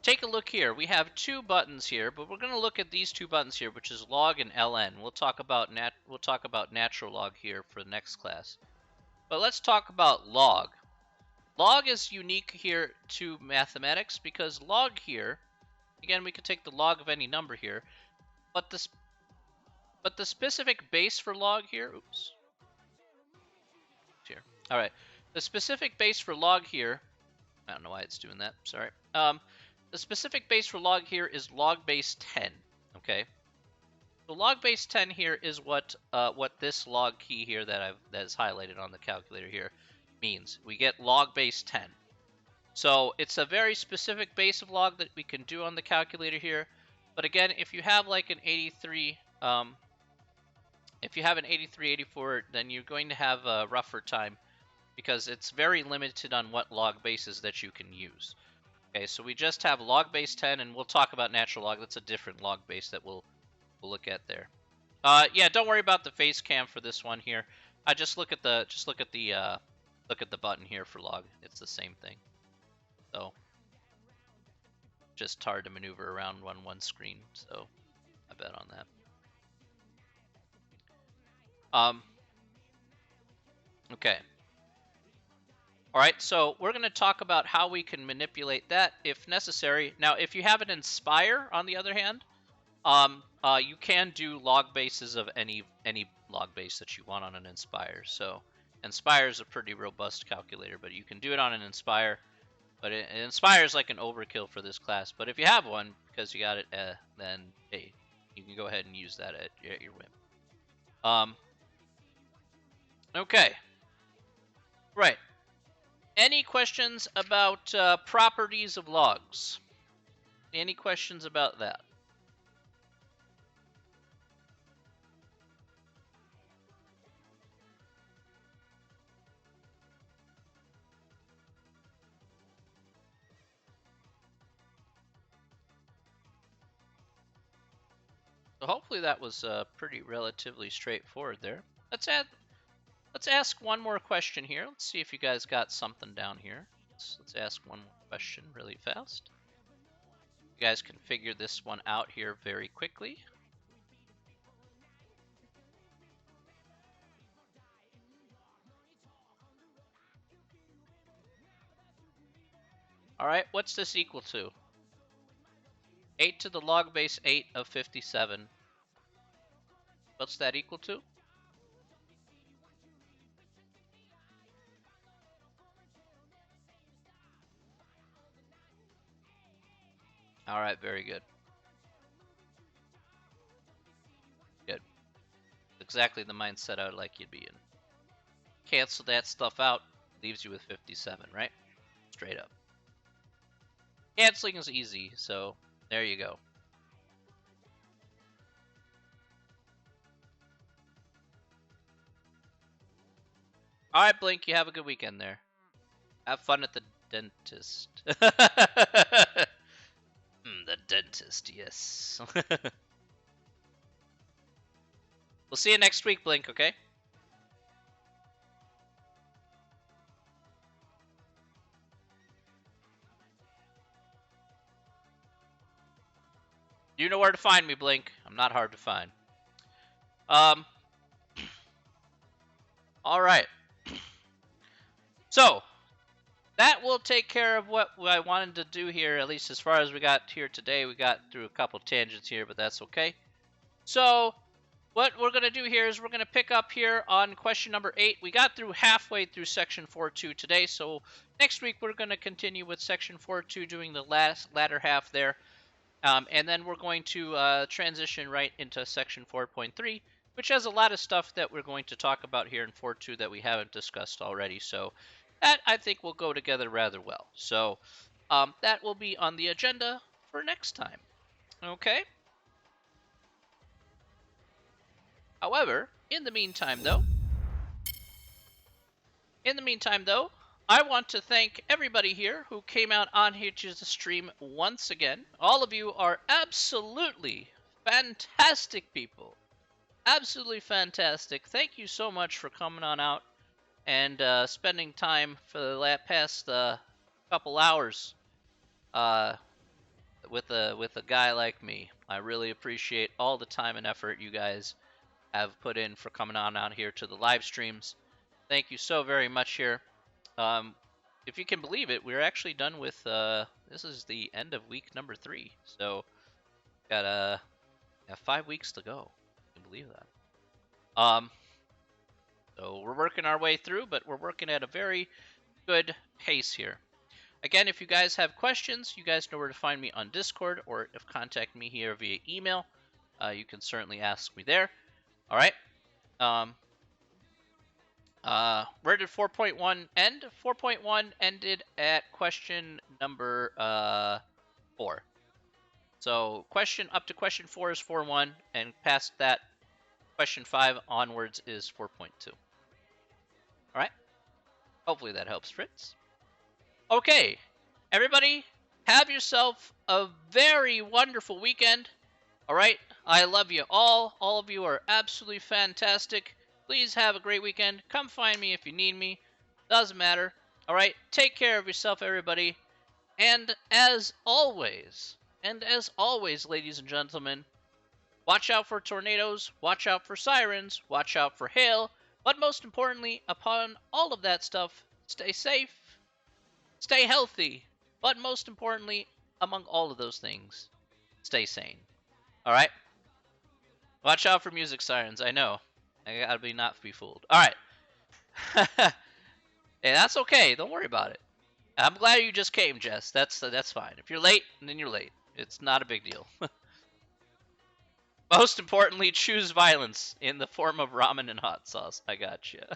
take a look here. We have two buttons here, but we're going to look at these two buttons here, which is log and ln. We'll talk about natural log here for the next class. But let's talk about log. Log is unique here to mathematics because log here, again, we could take the log of any number here, but the specific base for log here, oops. Here. All right. The specific base for log here, I don't know why it's doing that. Sorry. The specific base for log here is log base 10. Okay. So log base 10 here is what this log key here that is highlighted on the calculator here means. We get log base 10. So it's a very specific base of log that we can do on the calculator here. But again, if you have like an 83, if you have an 83, 84, then you're going to have a rougher time because it's very limited on what log bases that you can use. Okay, so we just have log base 10, and we'll talk about natural log. That's a different log base that we'll look at there. Yeah, don't worry about the face cam for this one here. I just look at the button here for log. It's the same thing. So just hard to maneuver around on one screen. So I bet on that. Okay. All right, so we're going to talk about how we can manipulate that if necessary. Now, if you have an Inspire, on the other hand, you can do log bases of any log base that you want on an Inspire. So Inspire is a pretty robust calculator, but you can do it on an Inspire. But Inspire is like an overkill for this class. But if you have one, because you got it, then hey, you can go ahead and use that at your whim. Okay. Right. Any questions about properties of logs? Any questions about that? So hopefully that was pretty relatively straightforward there. Let's ask one more question here. Let's see if you guys got something down here. Let's ask one more question really fast. You guys can figure this one out here very quickly. All right, what's this equal to? 8 to the log base 8 of 57. What's that equal to? All right, very good. Good. Exactly the mindset I would like you to be in. Cancel that stuff out, leaves you with 57, right? Straight up. Canceling is easy, so there you go. All right, Blink, you have a good weekend there. Have fun at the dentist. The dentist, yes. We'll see you next week, Blink, okay? You know where to find me, Blink. I'm not hard to find. All right. So that will take care of what I wanted to do here, at least as far as we got here today. We got through a couple tangents here, but that's okay. So what we're going to do here is we're going to pick up here on question number 8. We got through halfway through section 4.2 today, so next week we're going to continue with section 4.2, doing the latter half there. And then we're going to transition right into section 4.3, which has a lot of stuff that we're going to talk about here in 4.2 that we haven't discussed already. So that, I think, will go together rather well. So that will be on the agenda for next time. Okay? However, in the meantime, though, I want to thank everybody here who came out on here to the stream once again. All of you are absolutely fantastic people. Absolutely fantastic. Thank you so much for coming on out and spending time for the past couple hours with a guy like me. I really appreciate all the time and effort you guys have put in for coming on out here to the live streams. Thank you so very much here. If you can believe it, we're actually done with this is the end of week number 3. So got 5 weeks to go. Can you believe that? So we're working our way through, but we're working at a very good pace here. Again, if you guys have questions, you guys know where to find me on Discord, or if contact me here via email. You can certainly ask me there. All right. Where did 4.1 end? 4.1 ended at question number 4. So up to question 4 is 4.1, and past that, question 5 onwards is 4.2. All right. Hopefully that helps, Fritz. Okay, everybody, have yourself a very wonderful weekend. All right, I love you all. All of you are absolutely fantastic. Please have a great weekend. Come find me if you need me. Doesn't matter. All right, take care of yourself, everybody. And as always, ladies and gentlemen, watch out for tornadoes, watch out for sirens, watch out for hail, but most importantly, upon all of that stuff, stay safe, stay healthy, but most importantly, among all of those things, stay sane. All right? Watch out for music sirens. I know. I gotta not be fooled. All right. Hey, that's okay. Don't worry about it. I'm glad you just came, Jess. That's fine. If you're late, then you're late. It's not a big deal. Most importantly, choose violence in the form of ramen and hot sauce. I gotcha.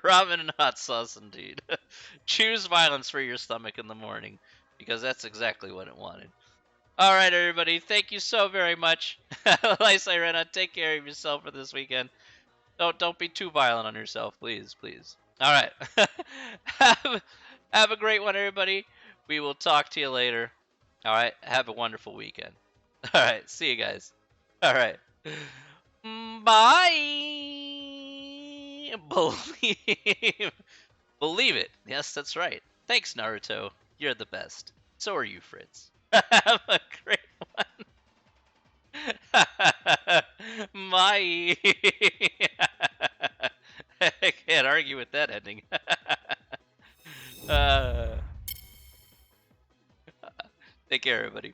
Ramen and hot sauce, indeed. Choose violence for your stomach in the morning, because that's exactly what it wanted. All right, everybody. Thank you so very much. Like Sirena, take care of yourself for this weekend. Don't be too violent on yourself, please, please. All right. Have a great one, everybody. We will talk to you later. All right. Have a wonderful weekend. All right. See you guys. All right. Bye. Believe it. Yes, that's right. Thanks, Naruto. You're the best. So are you, Fritz. Have a great one. Bye. I can't argue with that ending. Take care, everybody.